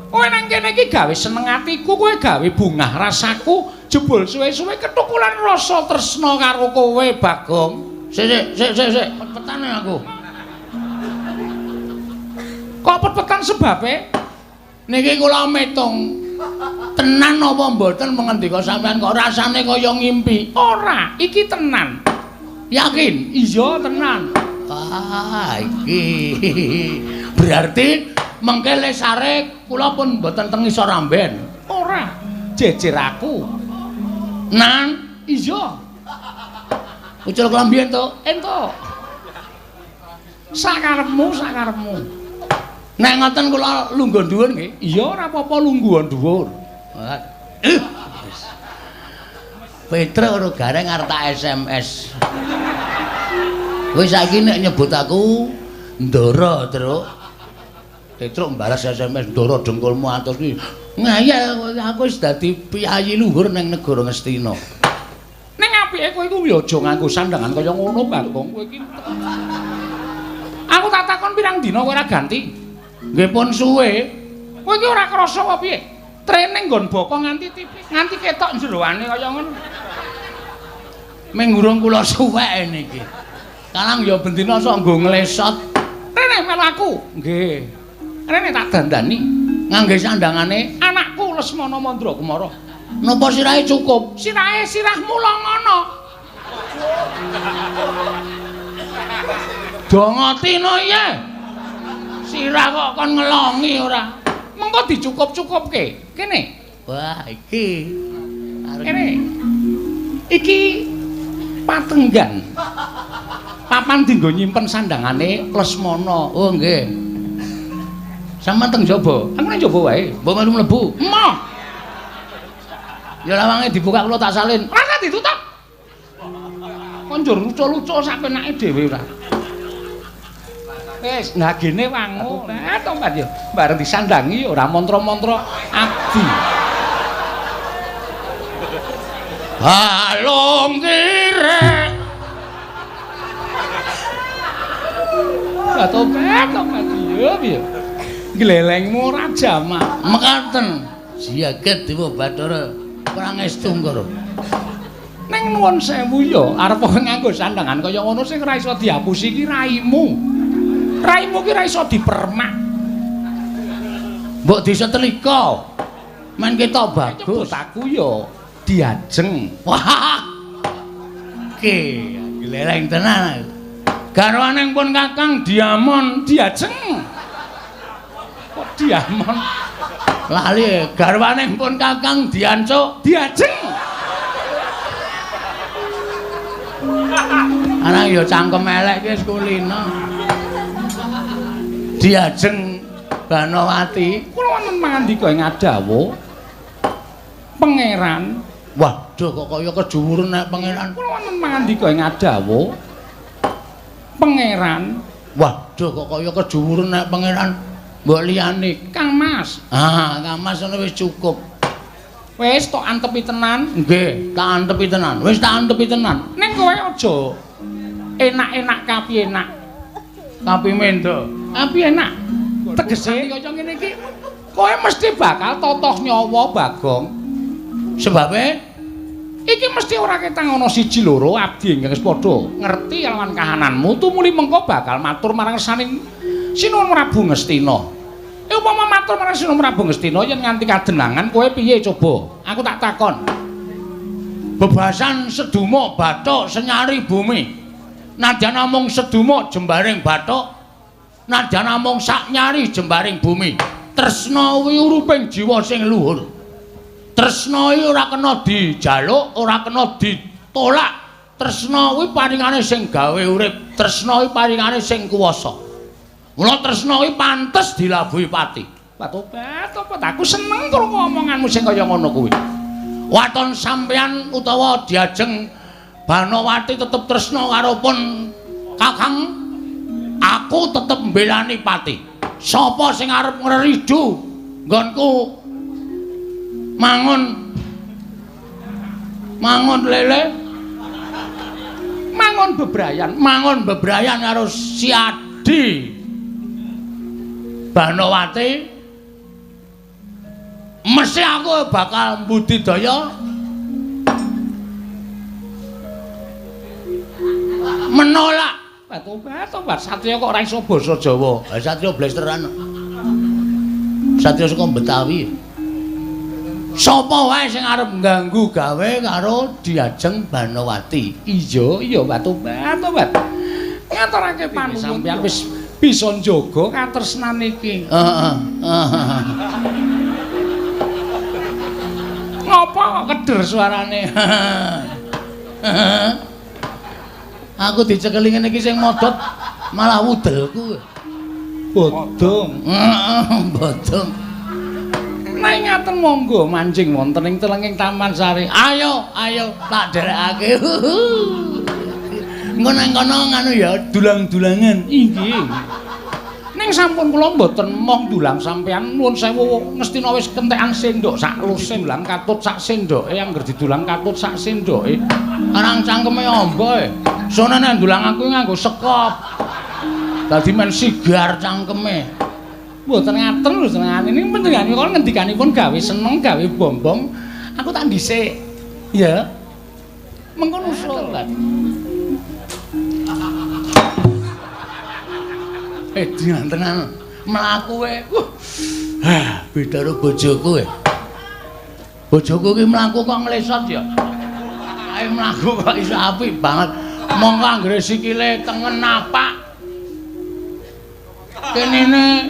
A: kowe nang kene iki gawe seneng atiku, kowe gawe bungah rasaku, jebul suwe-suwe ketukulan rasa tresna karo kowe, Bagong. Sik, pet-petane aku. Kok pet-petan sebabe? Niki kula metung. Tenan apa mboten mengendika sampean kok rasane kaya ngimpi? Ora, iki tenan. Yakin? Iya, tenan. Ah, iki. Berarti mengke lesare kula pun mboten teng isor amben. Ora, jejer aku. Nan, iya. Ucul klambian to? Entuk. Sakarepmu. Nek ngoten kula lungguh dhuwur nggih. Iya, ora apa-apa lungguh dhuwur. Petruk karo gareng arep tak SMS. Kowe saiki nek nyebut aku Ndara, Truk. Petruk mbalas SMS Ndara dengkulmu atus iki. Ngayal aku wis dadi piyayi luhur ning negara Ngastina. Ning apike kowe iku ya aja nganggo sandangan kaya ngono, Bagong. Kowe iki Aku tak takon pirang dina kowe ora ganti? Nggih pun suwe. Kowe iki ora krasa apa piye? Training nggon bokong nganti tipis, nganti ketok jeroane kaya ngono. Menggurung kula suwek niki. Kalang ya bendina sok nggo nglesot. Rene melu aku. Nggih. Rene tak dandani ngangge sandangane anakku Lesmana Mandrakumara. Napa sirahe cukup? Sirahe sirahmu longono. Dongotina iya. Sirah kok kon ngelongi ora. Mengko dicukup-cukupke. Kene. Wah, iki. Kene. Iki patenggan. Papan dienggo nyimpen sandangane Lesmana. Oh, nggih. Sampeyan teng jaba. Aku nang jaba wae. Mbok melu mlebu. Emoh. Ya lawange dibuka kula tak salin. Ora ditutup. Kon njur lucu-lucu sak penake dhewe ora. Wis nagene wangu. Lah to Mbak yo. Bareng disandangi ora mantra-mantra abdi. Halong kirek. Batobat yo piye. Glelengmu ora jamak. Mekaten. Siaget Dewa Bathara Prangestu Ngara. Ning nuwun sewu ya, arep nganggo sandangan kaya ngono sing ora iso diapusi iki raimu. Raimu ki ora iso dipermak. Mbok disetlika. Men ketok bagus aku ya diajeng. Wah. Oke, gleleng tenan. Garwane pun Kakang Diamon diajeng. Kok Diamon? Lali garwane pun Kakang Diancuk diajeng. Anak ya cangkem elek ki wis kulina. Diajeng Banowati. Kula wonten pangandika ing Adawa. Pangeran, waduh kok kaya kejuwuren nek pangeran. Kula wonten pangandika ing Adawa. Pangeran, waduh kok kaya kejuwuren nek pangeran. Mbok liyane Kang Mas. Ah, Kang Mas ngono wis cukup. Wis tok antepi tenan. Nggih, tak antepi tenan. Wis tak antepi tenan. Ning kowe aja enak-enak kapi enak. Kapi mendo. Kapi enak. Tegese kaya ngene iki kowe mesti bakal totoh nyawa Bagong. Sebabe iki mesti ora ketang ana siji loro abdi ingkang wis padha ngerti lawan kahananmu tumuli mengko bakal matur marang saning Sinuwun Prabu Ngastina. Upama matur marang Sinuwun Prabu Ngastina yen nganti kadenangan kowe piye coba? Aku tak takon. Bebasan sedumuk bathuk senyari bumi. Nadyan namung sedumuk jembaring bathuk. Nadyan namung sak nyari jembaring bumi. Tresna kuwi uruping jiwa sing luhur. Tresna iki ora kena dijaluk, ora kena ditolak. Tresna kuwi paringane sing gawe urip. Tresna kuwi paringane sing kuwasa. Mula tresna kuwi pantes dilabuhi pati. Patobat apa aku seneng krungu omonganmu sing kaya ngono kuwi. Waton sampeyan utawa diajeng Banowati tetep tresna karo pun Kakang, aku tetep mbelani pati. Sapa sing arep ngridu nggonku mangun lele, mangun bebrayan karo si Adi Banowati, mesti aku bakal mbudidaya menolak. Tobat Satya kok ora iso basa Jawa. Ha Satya blesteran. Satya saka Betawi. Sapa wae sing arep ngganggu gawe karo diajeng Banowati. Iya, tobat. Ngaturake panuwun sampeyan wis bisa njaga katresnan iki. Heeh. Ngopo kok keder suarane? Aku dicekeli ngene iki sing modot malah wudelku. Bodong. Bodong. Nek ngaten monggo mancing wonten ing telenging Taman Sari. Ayo tak derekake. Engko nang kono nganu ya dulang-dulangan. Inggih. Ning sampun kula mboten moh dulang sampean nuwun sewu Ngastina wis kentekan sendok sak luse dulang katut sak sendoke angger didulang katut sak sendoke. Arang cangkeme amba e. Sone nek dulang aku nganggo sekop. Dadi men sigar cangkeme. Mboten ngaten lho senengane niki panjenengan ngendikanipun gawe seneng gawe bombong. Aku tak dhisik. Ya. Mengko salat. Tenan mlaku kowe. Beda karo bojoku kowe. Bojoku ki mlaku kok nglesot ya. Ae mlaku kok iso apik banget. Monggo anggere sikile tengen napak. Kenene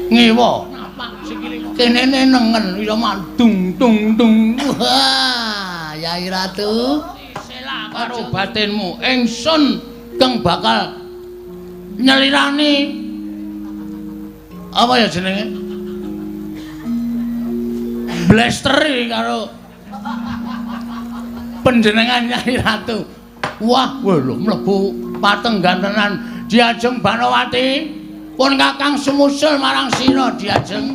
A: ngewo, napak sikile. Kenene nengen iso mandung tung tung. Wah, Yai Ratu. Sela karo batinmu. Ingsun kang bakal nyelirani apa ya jenenge? Blasteri karo panjenengan Nyai Ratu. Wah, lho mlebu patenggan tenan Diajeng Banowati pun kakang sumusul marang sira Diajeng.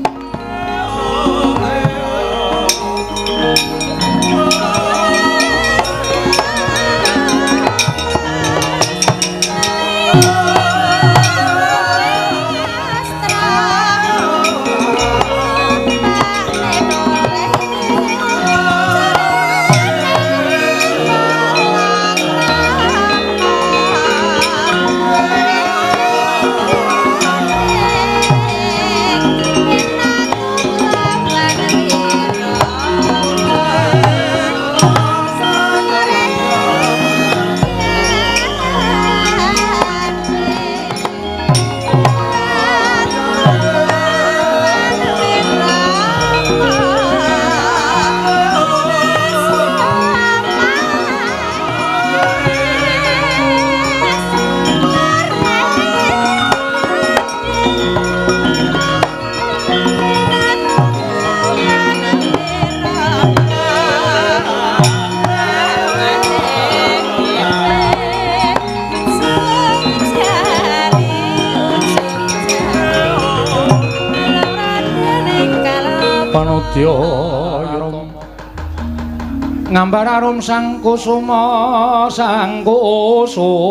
A: Ngambar arum sang kusuma sang kusuma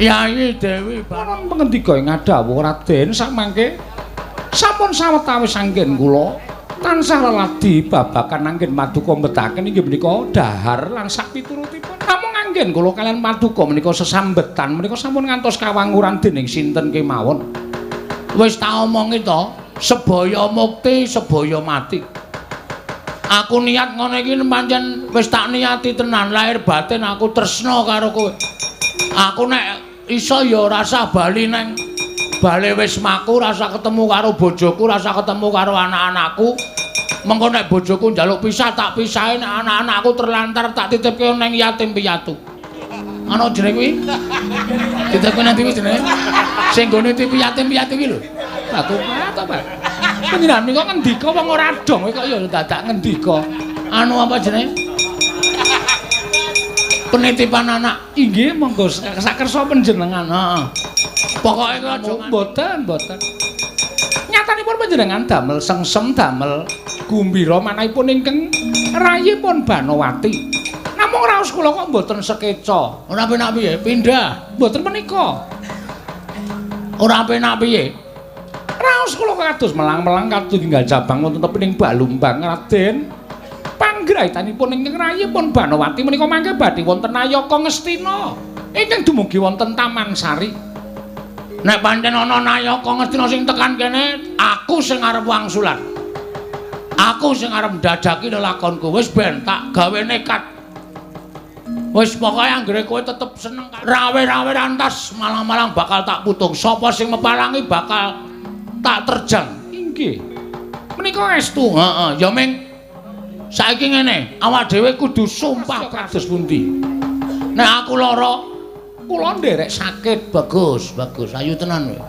A: Yai Dewi Baron pengendika ing ngadhawuh Raden samangke sampun sawetawis anggen kula tansah leladi babakan anggen Paduka mbetaken inggih menika dahar lan sak piturutipun namung anggen kula kalian Paduka menika sesambetan menika sampun ngantos kawanguran dening sinten kemawon. Wis tak omongi to, sebaya mukti sebaya mati. Aku niat ngono iki pancen wis tak niati tenan lahir batin aku tresna karo kowe. Aku nek iso ya rasa bali neng bale wismaku, rasa ketemu karo bojoku, rasa ketemu karo anak-anakku. Mengko nek bojoku njaluk pisah tak pisahi, nek anak-anakku terlantar tak titipke nang yatim piatu. Ana jenenge kuwi? Titipke nang ndi jenenge? Sing gone tipi yatim piatu iki lho. Aku apa, Pak? Panjenengan niku ngendika wong ora dong kok ya dadak ngendika. Anu apa jenenge? Penitipan anak. Inggih monggo sakersa panjenengan. Heeh. Pokoke aja mboten. Nyatanipun panjenengan damel sengsem damel gumbira manahipun ingkang rayipun Banowati. Namung raos kula kok mboten sekeca. Ora penak piye? Pindah. Mboten menika. Ora penak piye? Raos kula kados melang-melang katunggal cabang wonten tepining Balumbang Raden. Panggraitanipun ingkang rayipun Banowati menika mangke badhe wonten Nayaka Ngastina ingkang dumugi wonten Taman Sari. Nek pancen ana Nayaka Ngastina sing tekan kene, aku sing arep wangsulan. Aku sing arep ndadaki lelakonku. Wis ben tak gawe nekat. Wis pokoke anggere kowe tetep seneng rawe-rawe rantas malang-malang bakal tak putung. Sapa sing mepalangi bakal tak terjang. Inggih. Menika estu. Heeh, ya ming saiki ngene, awak dhewe kudu sumpah kados pundi. Nek aku lara, kula nderek sakit. Bagus. Ayu tenan kowe.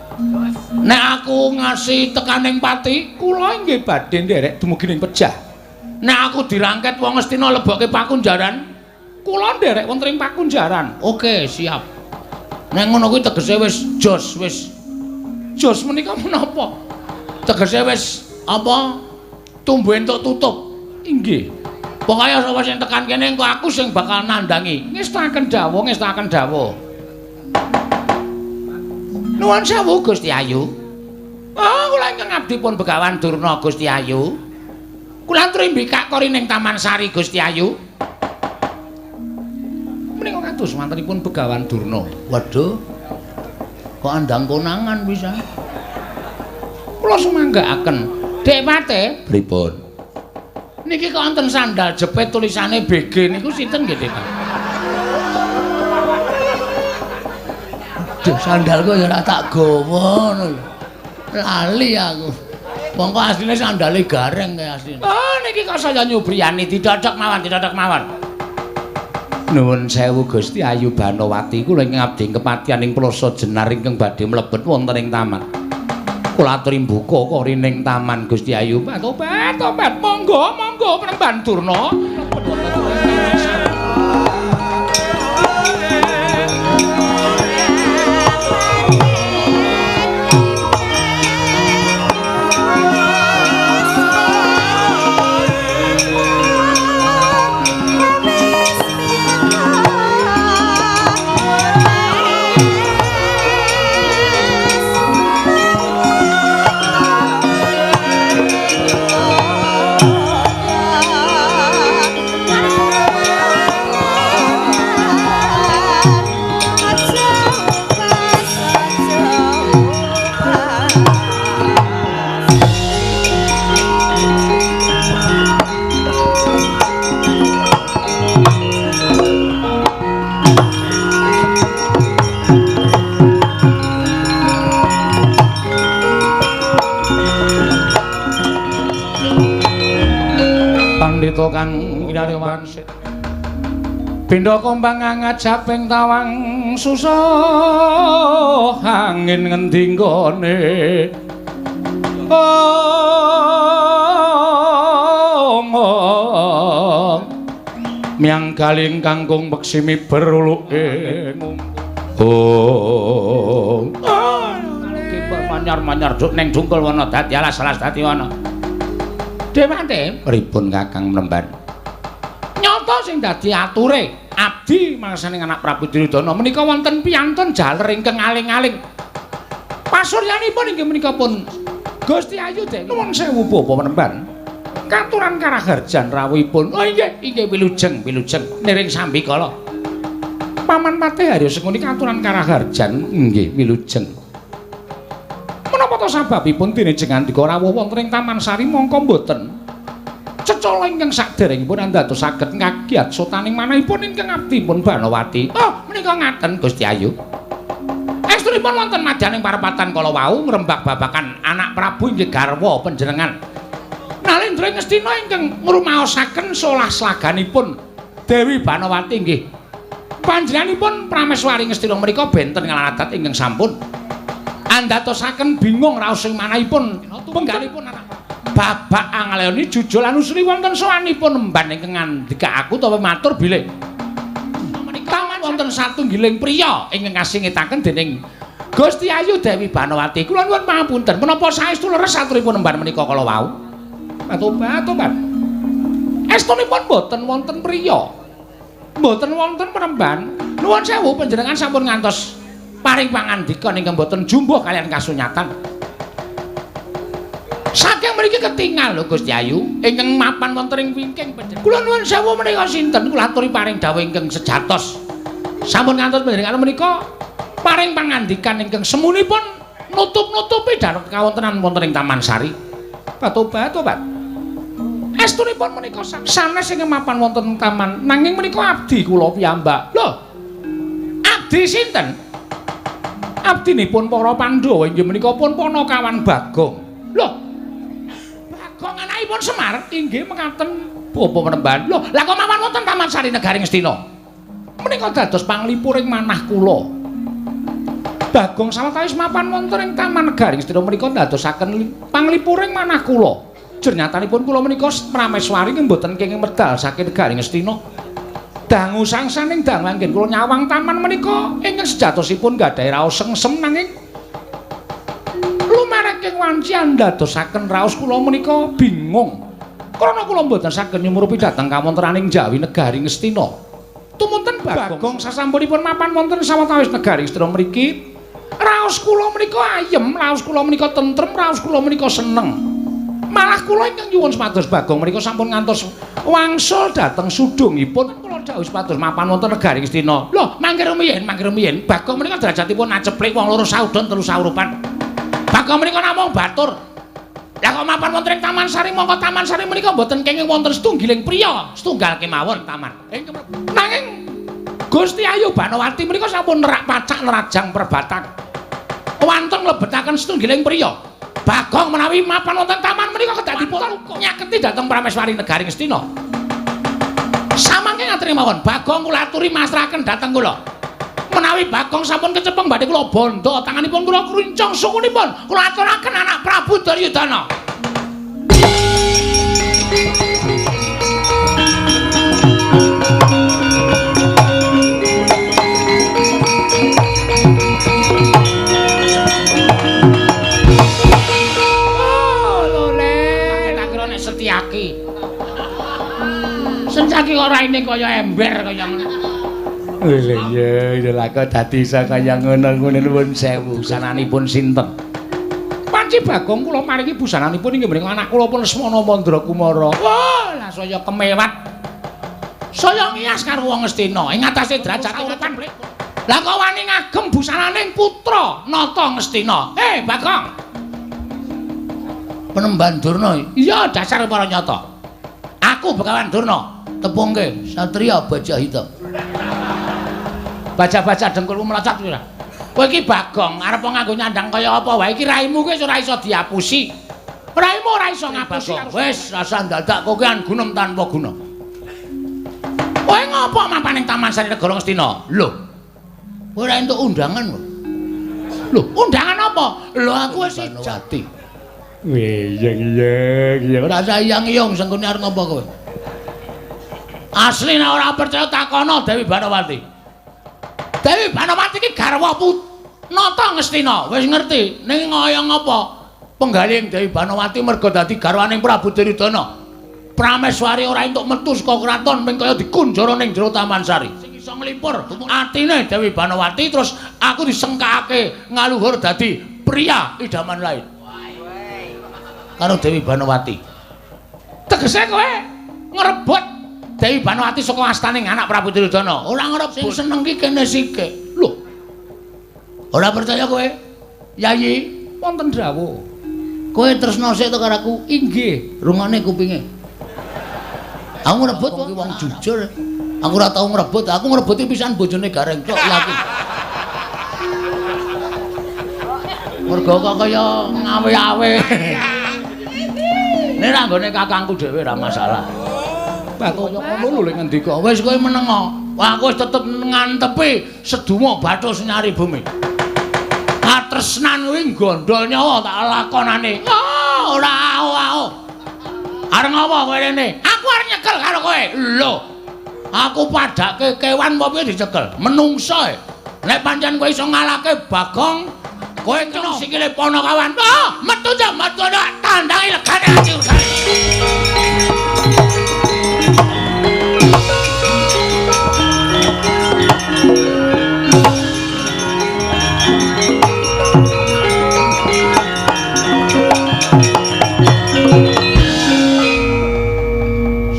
A: Nek aku ngasih tekaning pati, kula inggih badhe nderek dumugi ning pejah. Nek aku dirangket wong Ngastina lebokke Pakunjaran, kula nderek wonten ing Pakunjaran. Oke, siap. Nek ngono kuwi tegese wis jos, wis. Jos menika menapa? Tegese wis apa? Tumbuh entuk tutup. Inggih. Pokoke sapa sing tekan kene engko aku sing bakal nandangi. Ngestaken dawuh, ngestaken dawuh. Nuwun sewu Gusti Ayu. Oh, kula ingkang abdi pun Begawan Durna Gusti Ayu. Kula aturi mbikak kori ning Taman Sari Gusti Ayu. Menika kados mantenipun Begawan Durna. Waduh. Kok andang konangan bisa. Kula sumanggaaken. Dek Pate,
B: Pripun?
A: niki kok wonten sandal jepit tulisane BG niku sinten nggih, Dek? Duh, sandalku ya ora tak gawa ngono. Lali aku. Mongko asline sandale gareng kaya asline. Oh, niki kok saya nyubriyani didodok mawon.
B: Nuwun sewu Gusti Ayu Banowati, kula ingkang abdi kepatihan ing Plasa Jenar ingkang badhe mlebet wonten ing taman. Kula aturi mbuka kori ning taman Gusti Ayu. Tobat, monggo Penemban Durna. Pandhita kang winari wansit Bendha kombang angat japing tawang susah angin ngendi nggone miang galing kangkung beksimi beruluke manyar-manyar juk ning dungkul wana dadi alas-alas dadi wana Dewante Pripun Kakang Mlemban?
A: Nyata sing dadi ature abdi mangsaning anak Prabu Duryudana menika wonten piyanten jaler ingkang aling-aling. Pasuryanipun inggih menika pun Gusti Ayu Dewi. Nuwun sewu Bapak Mlemban. Katuran karaharjan rawuhipun. Oh inggih wilujeng niring sambikala. Paman Patih Haryo Sengkuni katuran karaharjan inggih wilujeng. Menapa to sababipun dinejeng andika rawuh wonten ing Taman Sari mongko mboten cecala ingkang saderengipun andadosaken ngagiat sotaning manahipun ingkang abdipun Banowati. Oh, menika ngaten Gusti Ayu. Estunipun wonten madyaning parepatan kala wau ngrembak babakan anak Prabu inggih garwa panjenengan. Nalendra Ngastina ingkang ngrumaosaken solah slaganipun Dewi Banowati inggih. Panjenenganipun Prameswari Ngastina menika benten ngaladat ingkang sampun andatosaken bingung raos ing manahipun penggalipun anak babak angleoni jujul anusri wonten sowanipun emban ingkang ngandika aku utawa matur bilih menika wonten satunggiling priya ingkang kasingitaken dening Gusti Ayu Dewi Banowati. Kula nuwun pangapunten menapa saestu leres aturipun emban menika kala wau. Tobat. Estunipun boten wonten priya. Mboten wonten peremban. Nuwun sewu panjenengan sampun ngantos paring pangandika ingkang boten jumbuh kalian kasunyatan. Saking mriki ketingal lho Gusti Ayu ingkang mapan wonten ing wingking panjenengan. Kula nuwun sewu menika sinten kula aturi paring dawuh ingkang sejatos. Sampun ngantos panjenengan menika paring pangandikan ingkang semunipun nutup-nutupi darah kawontenan wonten ing Taman Sari. Tobat. Estunipun menika sanes ingkang mapan wonten taman nanging menika abdi kula piyambak. Lho. Abdi sinten? Abdinipun para Pandhawa inggih menika pun Panakawan Bagong. Lho. Bagong anakipun Semar inggih mekaten Bapak Penemban. Lho, lah kok mapan wonten Taman Sari Negari Ngastina? Menika dados panglipuring manah kula. Bagong sawetawis mapan wonten ing Taman Negari Ngastina menika dadosaken panglipuring manah kula. Jernyatanipun kula menika Prameswari mboten kenging medal saking Negari Ngastina. dangu sangsaning dangu anggen kula nyawang taman menika ingkang sejatosipun gadhahi raos sengsem nanging lumareking wanci ndadosaken raos kula menika bingung. Krana kula mboten saged nyumurupi dhateng kawontenaning Jawi negari Ngastina. Tumunten Bagong sasampunipun mapan wonten sawetawis negari Ngastina mriki, raos kula menika ayem, raos kula menika tentrem, raos kula menika seneng. Malah kula ingkang nyuwun supados Bagong menika sampun ngantos wangsul dhateng sudungipun kula dawuh supados mapan wonten negari Ngastina. Lho, mangke rumiyin Bagong menika derajatipun aceplik wong loro saudon telu saurupan. Bagong menika namung batur. Lah kok mapan wonten ing Taman Sari mongko Taman Sari menika mboten kenging wonten setunggiling priya, setunggal kemawon taman. Nanging Gusti Ayu Banowati menika sampun nerak pacak nerajang perbatak. Wonten mlebetaken setunggiling priya. Bagong menawi mapan wonten taman menika kedadipun nyaketi dhateng Prameswari negari Ngastina. Samangke ngaturi mawon, Bagong kula aturi masrahaken dhateng kula. Menawi Bagong sampun kecepeng badhe kula bondo, tanganipun kula kruncung sukunipun, kula aturaken anak Prabu Duryudana. Sencaki kok raine kaya ember kaya ngono. Lha iya, lha kok dadi isa kaya ngono-ngono nuwun sewu. Busananipun sinten? Panci Bagong kula maringi busananipun inggih menika anak kula pun Lesmana Mandrakumara. Wah, lah saya kemewat. Saya ngias karo wong Ngastina ing atase derajat urutan. Lah kok wani ngagem busananing putra nata Ngastina. Bagong. Penemban Durna. Iya, dasar para nyata. Aku Begawan Durna. Tepungke Satria Baja Hitam. Baja-baja dengkulmu melecat kuwi. Kowe iki Bagong arep nganggo nyandang kaya apa wae iki raimu kuwi ora iso diapusi. Raimu ora iso ngapusi. Wis rasa dadak kowe kan gunem tanpa guna. Kowe ngopo mapan ning Taman Sari Negara Ngastina? Lho. Kowe ora entuk undangan lho. Lho, undangan apa? Lho aku wis jati. Iya. Ora usah iyang-iyang sengkune arep ngopo kowe? Asli nek ora percaya takono Dewi Banowati. Dewi Banowati iki garwa nata Ngastina, wis ngerti. Ning ngoyong apa? Penggaling Dewi Banowati merga dadi garwaning Prabu Duryudana. Prameswari ora entuk metu saka kraton ming kaya dikunjara ning jero Taman Sari. Sing iso nglipur atine Dewi Banowati terus aku disengkake ngaluhur dadi pria idaman lain. Karo Dewi Banowati. Tegese kowe ngrebut Dewi Banowati saka astaning anak Prabu Duryudana. Ora ngarep sing seneng ki kene sike. Lho. Ora percaya kowe? Yayi, wonten dawuh. Kowe tresna sik to karo aku? Inggih, rungane kupinge. Aku ngrebut wong jujur. Aku ora tau ngrebut, aku ngrebuti pisan bojone Gareng tok lagi. Mergo kok kaya ngawe-awe. Nek ra nggone kakangku dhewe ora masalah. Kaya ngono lho lek ngendika. Wis kowe meneng. Aku wis tetep ngantepi seduma bathus nyari bumi. Katresnan kuwi gondol nyawa tak lakonane. Ora ao-ao. Areng apa kowe rene? Aku arep nyekel karo kowe. Lho. Aku padake kewan apa piye dicekel? Menungso. Nek pancen kowe iso ngalahke Bagong, kowe kena sikile Panakawan. Metu ta, metu tandangi legane ati urgane.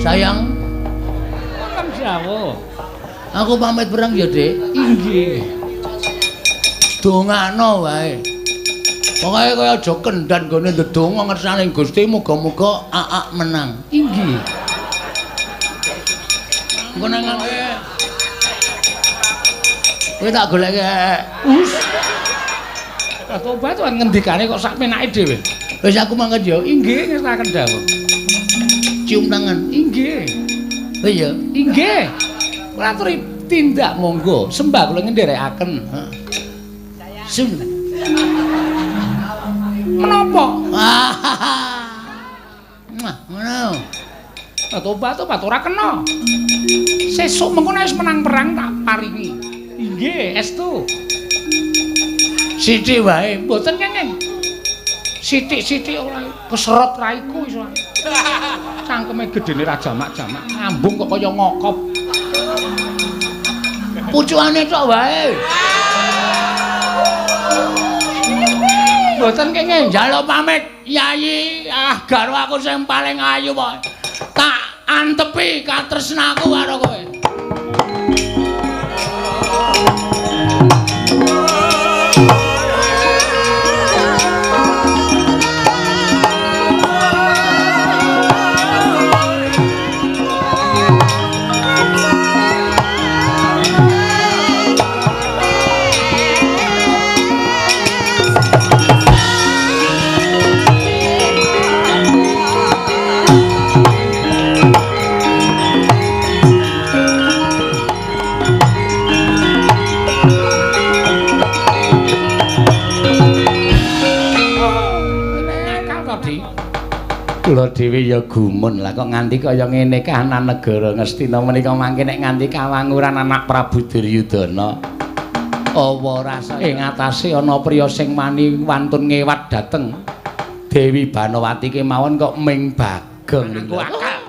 A: Sayang, aku pamit perang ya, Dik. Inggih. Dongakno wae. Pokoke kowe aja kendhan gone ndedonga ngersane Gusti muga-muga aak menang. Inggih. Engko nang kowe tak goleke. Tobat wan ngendikane kok sak penake dhewe. Wis aku mangkat ya. Inggih, ngestaken dawuh. Cium tangan. Inggih. Oh iya, inggih. Kula aturi tindak monggo. Sembah kula ngendherekaken. Sun. Menapa? Ngono. Tobat ora kena. Sesuk mengko nek wis menang perang tak paringi. Inggih, estu. Sithik wae, mboten kenging. Sithik-sithik ora keserot raiku iso. Cangkeme gedene ra jamak-jamak, ngambung kok kaya ngokop. Pucukane tok wae. Mboten kenging njaluk pamit, Yayi. Garo aku sing paling ayu kok. Tak antepi katresnaku karo kowe. Kula dhewe ya gumun lah kok nganti kaya ngene kahanan negara Ngastina menika mangke nek nganti kawanguran anak Prabu Duryudana apa rasa ing atase ana priya sing mani wantun ngewat dhateng Dewi Banowati kemawon kok ming Bagong niku akal.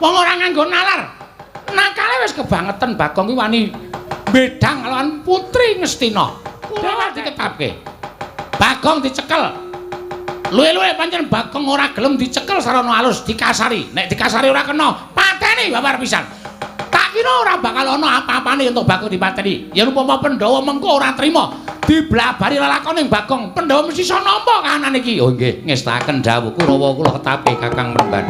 A: Wong ora nganggo nalar. Nakale wis kebangetan Bagong kuwi wani bedang lawan putri Ngastina. Dewa diketapke. Bagong dicekel. Luwe-luwe pancen Bagong ora gelem dicekel sarana alus dikasari. Nek dikasari ora kena, pateni babar pisan. Tak kira ora bakal ana apa-apane untuk Bagong dipateni. Yen upama Pandhawa mengko ora trima diblabari lelakoning Bagong, Pandhawa mesti iso nampa kahanan iki. Oh nggih, ngestaken dawuh Kurawa kula ketape Kakang Mremban.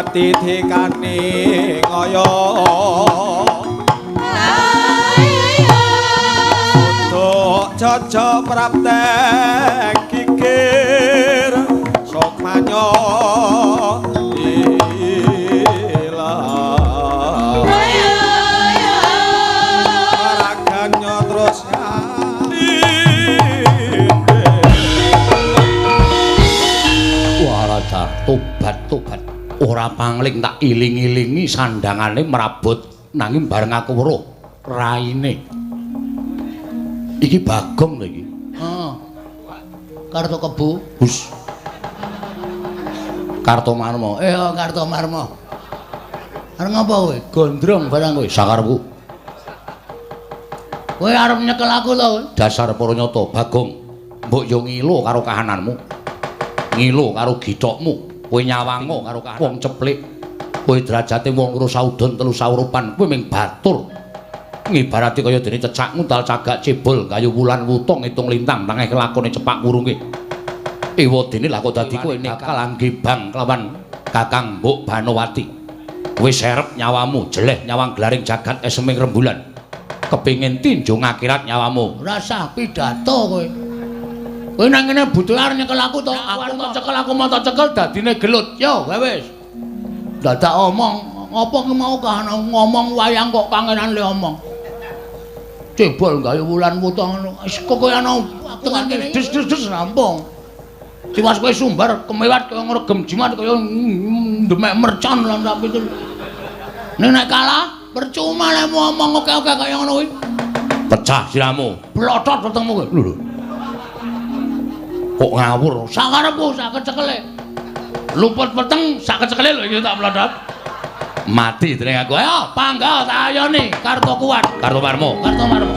C: Dikani ngaya untuk cocok praptek kikir sok manyo ilang raganyo terus
B: waradar tobat ora pangling tak iling-ilingi sandangane merabot nanging bareng aku weruh raine iki Bagong lho iki.
A: Karto Kebu.
B: Hus. Kartomarma.
A: Kartomarma. Arep ngapa kowe? Gondrong barang kowe.
B: Sakarepku.
A: Kowe arep nyekel aku to?
B: Dasar para nyata Bagong. Mbok yo ngilo karo kahananmu. Ngilo karo githokmu. Kowe nyawango karo wong ceplik. Kowe derajate wong loro saudon telu saurupan. Kowe ming batur. Ngibarati kaya dene cecak nguntal cagak cebol kayu wulan wutung ngitung lintang tangeh kelakone cepak wurunge. Ewadene lah kok dadi kowe nekal anggibang kelawan Kakang Mbok Banowati. Kowe serep nyawamu, jeleh nyawang glaring jagat eseming rembulan. Kepingin tinjung akhirat nyawamu.
A: Rasa pidato kowe. Kowe nang ngene butuh arep nyekel aku to. Aku mau cekel dadine gelut. Yo, wis. Dadak omong, apa ki mau kahanan ngomong wayang kok kangenan le omong. Cebol gawe wulan wutung. Wis kok kowe ana tengah des rampung. Ciwas kowe sumbar kemewat kaya ngregem jimat kaya demek mercon lan tapi itu. Ning nek kalah percuma nek ngomong oke-oke kaya ngono kuwi.
B: Pecah siramu.
A: Blotot wetengmu kowe. Lho. Kok ngawur sak karepku sak kecekele. Luput peteng sak kecekele lho iki tak blotot.
B: Mati dening aku.
A: Ayo panggal tak ayoni karto kuat.
B: Karto Marmo.
A: Karto Marmo.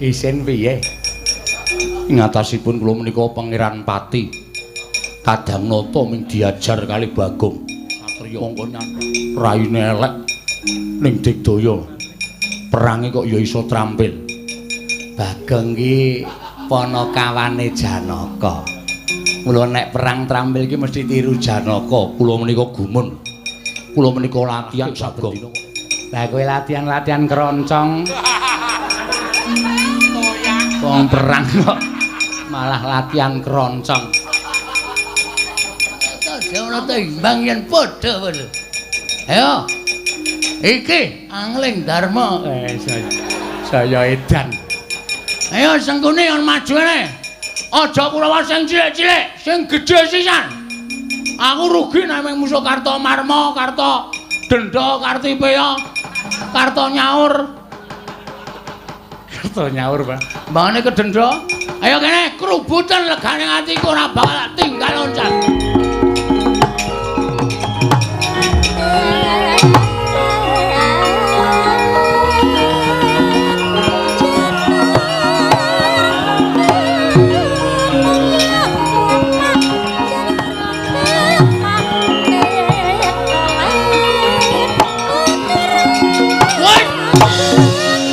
B: Isin piye? Ngatasipun kula menika Pangeran Pati. Kadang nata ming diajar kali Bagong. Satriya mongko raine elek ning digdaya. Perange kok ya iso trampil.
D: Bagong ki panakawane Janaka. Mula nek perang trampil ki mesti tiru Janaka.
B: Kula menika gumun. Kula menika latihan saben dina.
D: Lah kowe latihan keroncong. Wong perang kok malah latihan keroncong.
A: Ana imbang yen padha-padha. Ayo. Iki Angling Darma.
D: Saya edan.
A: Ayo sengkune on maju ne. Aja Kurawa sing cilik-cilik, sing gedhe sisan. Aku rugi nek mung musuh Karto Marma, Karto Denda, Kartipeya, Karto Nyaur.
D: Karto Nyaur, Pak.
A: Mbane kedendha. Ayo kene kerubutan legane atiku ora bakal tinggal loncat.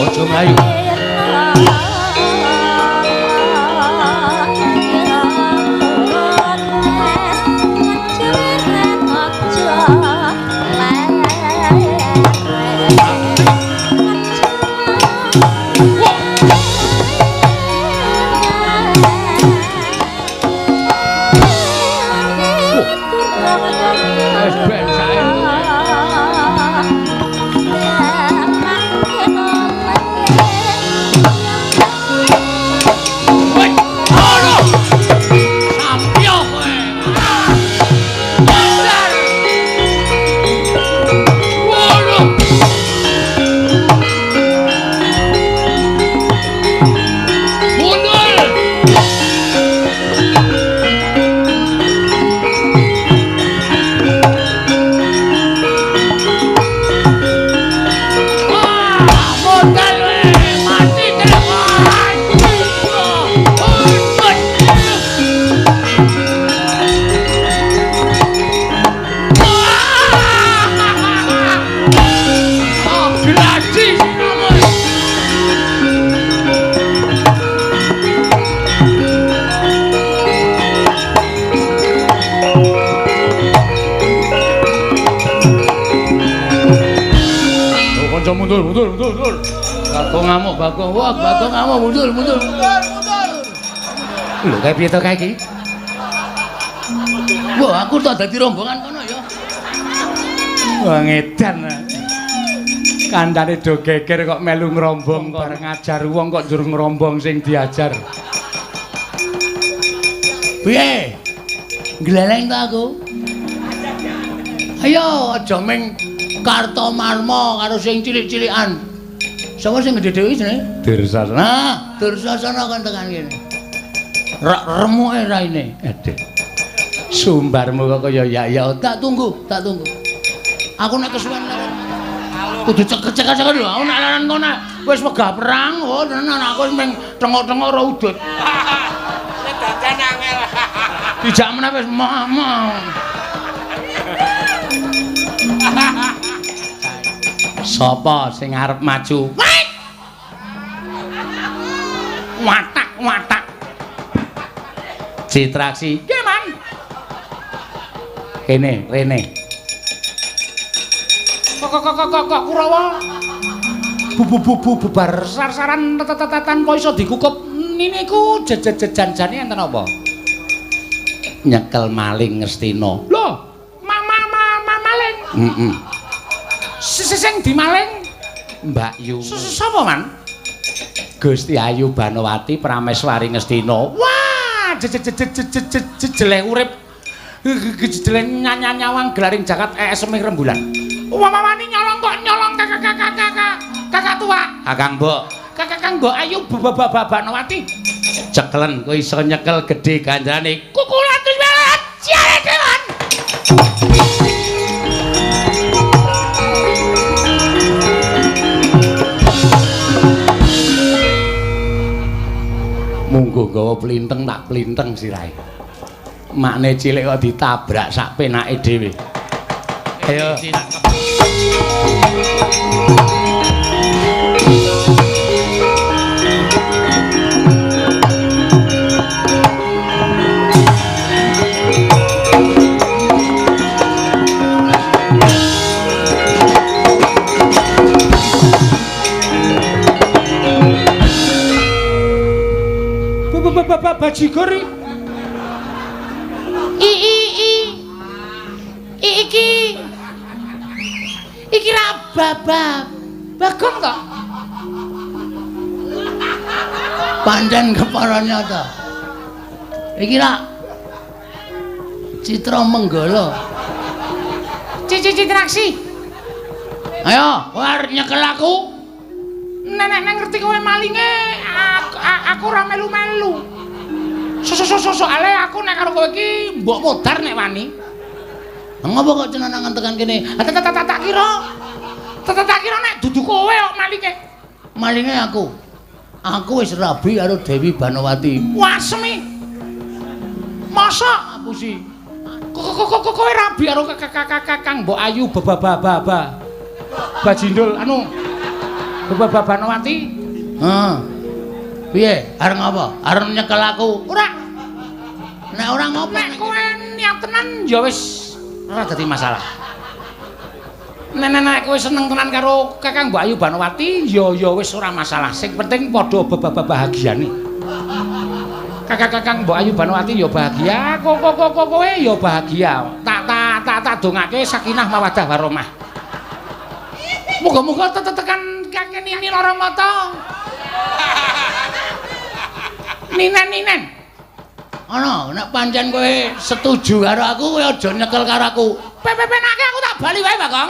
B: Ojo mlayu.
A: kanca mundur. Bagong ngamuk, Bagong. Wah, Bagong ngamuk mundur. Lho, kae piye to kae iki? Wah, aku tak dadi rombongan kono ya. Wah, ngedan. Kandhane do geger kok melu ngrombong bareng ngajar wong kok njur ngrombong sing diajar. Piye? Gleleng ta aku? Ayo aja ming Kartomarma karo sing cilik-cilikan. Sapa sing gedhe dhewe jenenge? Dursasana. Nah, Dursasana kan tekan kene. Rak remuke raine. Aduh. Sumbarmu kok kaya ya tak tunggu. Aku nek kesuwen kudu cekek-cekek lho. Aku nek laran kono wis wegah perang, oh tenan aku wis ming tengok-tengok ora udut. Nek dadan angel. Dijak meneh wis mau. Sapa sing arep maju? Watak. Citraksi. Nggih, Man. Kene, rene. Kok Kurawa. Bubar sar-saran tetetan kok iso dikukup. Niku jejanjane enten apa? Nyekel maling Ngastina. Lho, maling. Heeh. Sing dimaling Mbak Yu. Sapa, Man? Gusti Ayu Banowati Prameswari Ngastina. Wah, jeleh urip. Jeleh nyawang gelaring jagat semih rembulan. Wawani nyolong kakak tua. Kakang Mbok Ayu Banowati. Cekelen kowe iso nyekel gedhe ganjarane. Kukulatus banget. Ciare dewan. Munggo gawa plinteng tak plinteng sirahe. Makne cilik kok ditabrak sak penake dhewe. Ayo. Bajigor iki ra Bagong to? Pancen keparane to. Iki ra Citra Menggala. Citraksi. Ayo, kowe arep nyekel aku. Nek ngerti kowe malinge, aku ora melu-melu. Soale aku nek karo kowe iki mbok modar nek wani. Ngopo kok cenanangan tekan kene? Tak kira nek dudu kowe kok malinge. Malinge aku. Aku wis rabi karo Dewi Banowati. Wah, semi. Masa ngapusi? Kok kowe rabi karo Kakang Mbok Ayu Bajindul anu Banowati? Heeh. Piye? Arep ngapa? Arep nyekel aku? Ora. Nek ora ngopo nek kowe niat tenan ya wis ora dadi masalah. Nek kowe seneng tenan karo Kakang Mbok Ayu Banowati ya wis ora masalah. Sing penting padha bahagiane. Kakang Mbok Ayu Banowati ya bahagia, kowe ya bahagia. Tak dongake sakinah mawaddah warahmah. Muga-muga tekan kakek ini lara mata. Ninen. Ana, nek pancen kowe setuju karo aku, kowe aja nyekel karo aku. Pepenake aku tak bali wae, Bagong.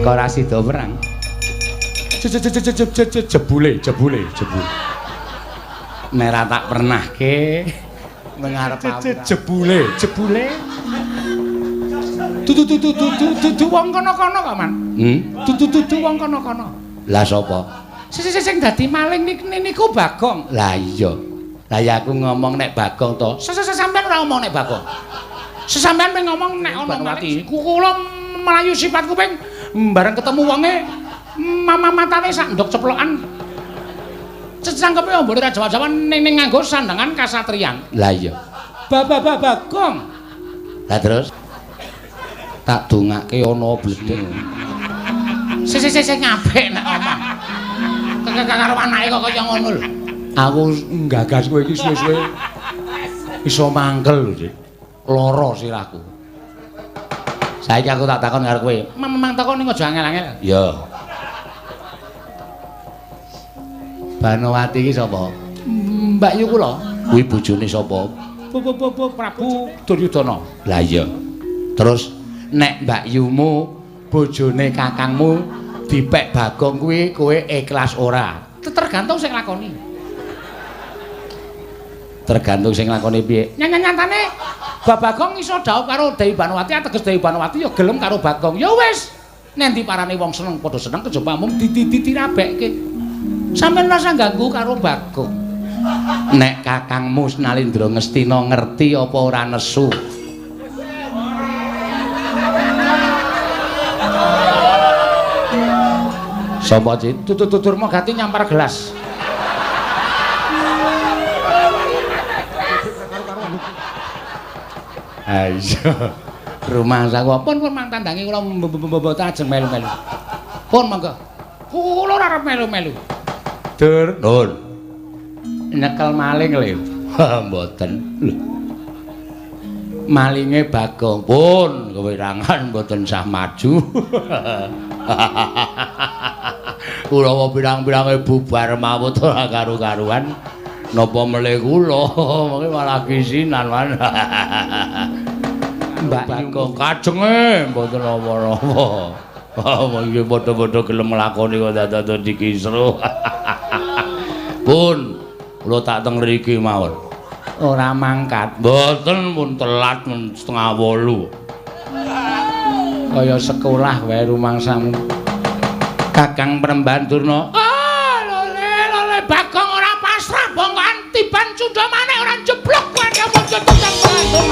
A: Kok ora sida perang? Jebule. Nek ra tak pernahke ngarep jebule. Dudu wong kono-kono kok, Man. Dudu wong kono-kono. Lah sapa? Sing dadi maling niku Bagong. Lah iya. Lah ya aku ngomong nek Bagong to. Sampeyan ora ngomong nek Bagong. Sesampeyan ping ngomong nek ana maling. Kula melayu sipat kuping bareng ketemu wonge matane sak ndok ceplokan. Cecangkepe ambone ra Jawa-Jawa ning nganggo sandangan kasatriyan.
B: Lah iya.
A: Bagong.
B: Lah terus tak dongake ana bledek.
A: Sing apik nek ngomong. Karo anake kok kaya ngono lho.
B: Aku nggagas kowe iki suwe-suwe iso mangkel lho, Dik. Lara sirahku. Saiki aku tak takon karo kowe.
A: Memang takon ning aja angel-angel.
B: Ya.
D: Banowati iki sapa?
A: Mbak Yu kula.
B: Kuwi bojone sapa?
A: Prabu Duryudana.
B: Lah iya.
D: Terus nek Mbak Yumu bojone kakangmu dipek Bagong kuwi kowe ikhlas ora?
A: Tergantung sing lakoni.
B: Tergantung sing lakoni piye.
A: Nyatane Bagong iso dhaup karo Dewi Banowati ateges Dewi Banowati ya gelem karo Bagong. Ya wis. Nek diparani wong seneng padha seneng kejaba mung ditirabekke. Sampeyan rasa ganggu karo Bagong.
D: Nek kakangmu Nalindra Ngastina ngerti apa ora nesu?
B: Sapa Cit?
A: Tutur mau ganti nyampar gelas.
D: Ayo. Rumah saku
A: Pun mang tandangi kula mboten ajeng melu-melu. Pun monggo. Kula ora arep melu-melu.
D: Dur, Nur. Nyekel maling lho. Mboten. Lho. Malinge Bagong pun kewirangan mboten sah maju. Kula pirang-pirange bubar mawon ora karu-karuan. Napa melih kula mengke malah kisinan man. Mbak Bagong kajenge mboten apa-apa. Wong iki padha-padha gelem nglakoni kok dadak dikisru. Pun kula tak teng mriki mawon. Ora mangkat. Mboten pun telat men 7:30. Kaya sekolah wae rumangsamu. Kakang Premban Durna.
A: Lole Bagong ora pasrah bongkoan tiban cundha maneh ora jeblok kowe muncul tentang Bagong.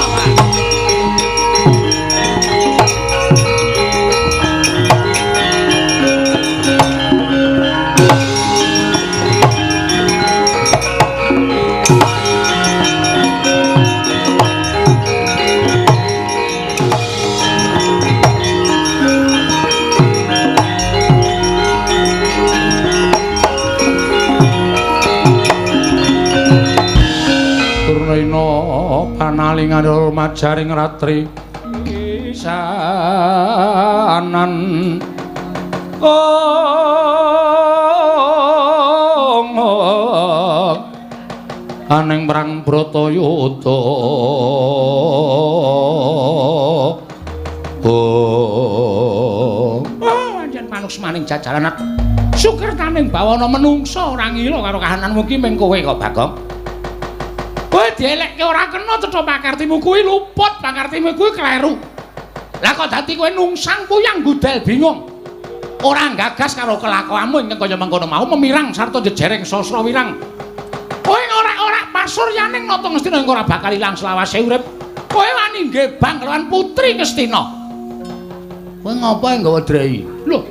B: Panalingan majaring ratri kisanan aneng perang Bratayuda
A: pancen manuk maning jajalan sukertaning bawana menungsa ora ngila karo kahananmu ki mung kowe kok Bagong. Kowe dielekke ora kena cetha pakartimu kuwi luput, pakartimu kuwi kleru. Lah kok dadi kowe nungsang puyang budal bingung. Ora gagas karo kelakuanmu ingkang kaya mengkono mau memirang sarta jejereng sasra wirang. Kowe ora pasuryaning nata Ngastina ora bakal ilang selawase urip. Kowe wani ngebang kelawan putri Ngastina. Kowe ngapa nggawa drai? Lho.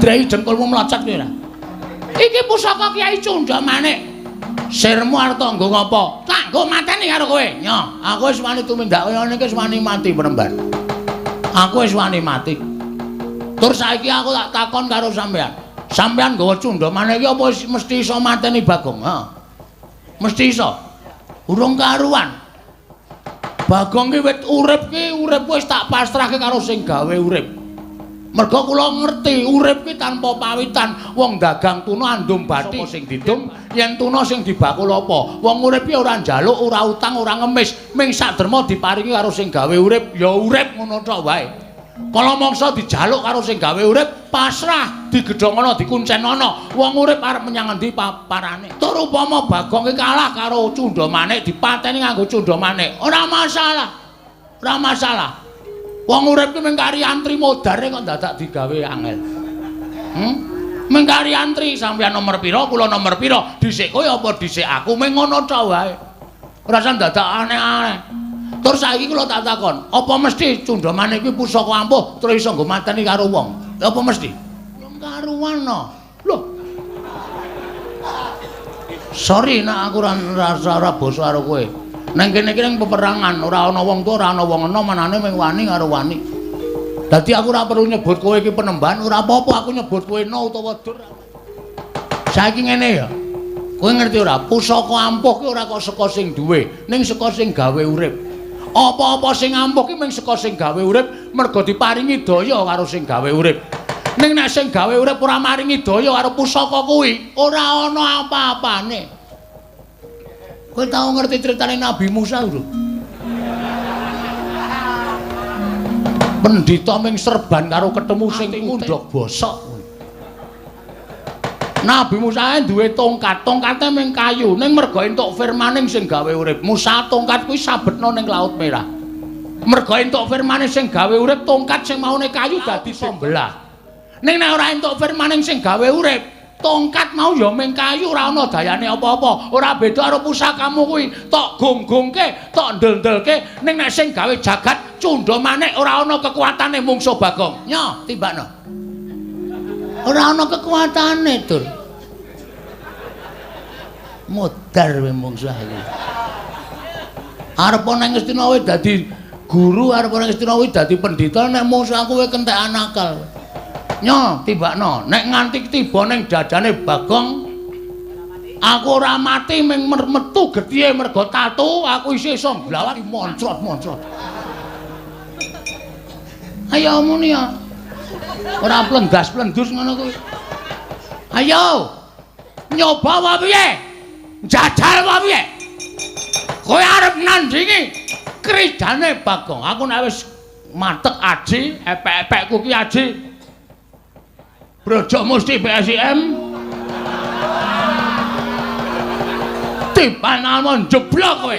A: Drai jengkulmu mlocot kowe ora? Iki pusaka Kyai Cundamanik. Sirmu arep nggo ngopo? Tak nggo mateni karo kowe. Nyo, aku wis wani tumindak kaya ngene iki wis wani mati Premban. Aku wis wani mati. Tur saiki aku tak takon karo sampean. Sampean nggawa Cundamanik iki apa mesti iso mateni Bagong? Ha. Mesti iso. Urung karuan. Bagong ki wit urip wis tak pasrahke karo sing gawe urip. Merga kula ngerti urip ki tanpa pawitan. Wong dagang tuna andum bathi sing didum yen tuna sing dibakul apa. Wong urip ki ora njaluk, ora utang, ora ngemis, ming saderma diparingi karo sing gawe urip, ya urip ngono tok wae. Kala mangsa dijaluk karo sing gawe urip, pasrah, digedhongono, dikuncenono. Wong urip arep menyang endi parane. Tur upama Bagong ki kalah karo Cundamanik dipateni nganggo Cundamanik, ora masalah. Ora masalah. Wong urip ki mengkari antri modare kok dadak digawe angel. Mengkari antri sampeyan nomor pira, kula nomor pira, dhisik kowe apa dhisik aku, meng ngono tok wae. Ora usah dadak aneh-aneh. Tur saiki kula tak takon, apa mesti Cundamanik kuwi pusaka ampuh terus iso nggo mateni karo wong? Apa mesti? kelakuan no. Loh. Sorry nek aku ora basa karo kowe. Nang kene iki ning peperangan ora ana wong tuwa, ora ana wong enom, manane mung wani karo wani. Dadi aku ora perlu nyebut kowe iki penembahan, ora apa-apa aku nyebut kowe no utawa dur. Saiki ngene ya. Kowe ngerti ora? Pusaka ampuh ki ora kok saka sing duwe, ning saka sing gawe urip. Apa-apa sing ampuh ki mung saka sing gawe urip, mergo diparingi daya karo sing gawe urip. Ning nek sing gawe urip ora maringi daya karo pusaka kuwi, ora ana apa-apane. Kowe tau ngerti critane Nabi Musa lho? Pendhita ming serban karo ketemu sing ngundhok bosok. Nabi Musa duwe tongkat, tongkate ming kayu, ning mergo entuk firmaning sing gawe urip. Musa tongkat kuwi sabetno ning Laut Merah. Mergo entuk firmane sing gawe urip, tongkat sing maune kayu dadi sombelah. Ning nek ora entuk firmaning sing gawe urip, tongkat mau ya ming kayu ora ana dayane apa-apa. Ora beda karo pusakamu kuwi, tok gonggongke, tok ndel-ndelke, ning nek sing gawe jagat cundha manik ora ana kekuatane mungsuh Bagong. Nyo, timbakno. Ora ana kekuatane, Dur. Modar kowe mungsuh iki. Arep nang Ngastina kowe dadi guru, arep nang Ngastina kowe dadi pendhita, nek mungsuh kowe kentekan akal. Nyo, timbakno. Nek nganti tiba ning dadane Bagong, aku ora mati ming metu gedhiye mergo tatu, aku isih iso glawat moncrot-moncrot. Ayo muni ya. Ora plendas-plendus ngono kuwi. Ayo. Nyoba apa piye? Jajal apa piye? Kowe arep nandingi kridane Bagong. Aku nek wis matek aji, epek-epekku ki aji. Brojo mesti PSIM. Tibanalmu jeblok kowe.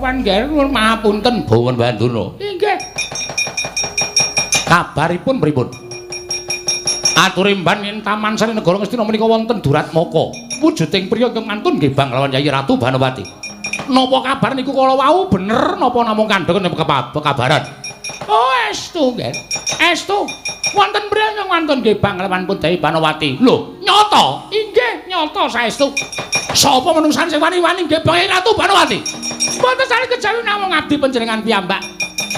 A: Nggih, mahapunten Bawan Banduna. Inggih. Kabaripun pripun? Aturimban ing Taman Sari Negara Ngastina menika wonten Duratmaka. Wujuding priya ingkang mantun nggih Bang lawan Yayi Ratu Banowati. Napa kabar niku kala wau bener napa namung kandheng kabaran? Oh, estu nggih. Estu. Wonten priya ingkang mantun nggih Bang lawan Yayi Banowati. Lho, nyata? Inggih, nyata saestu. Sapa menungsan sing wani-wani nggih Bang Yayi Ratu Banowati? Mboten sami kejawi namung abdi panjenengan piyambak.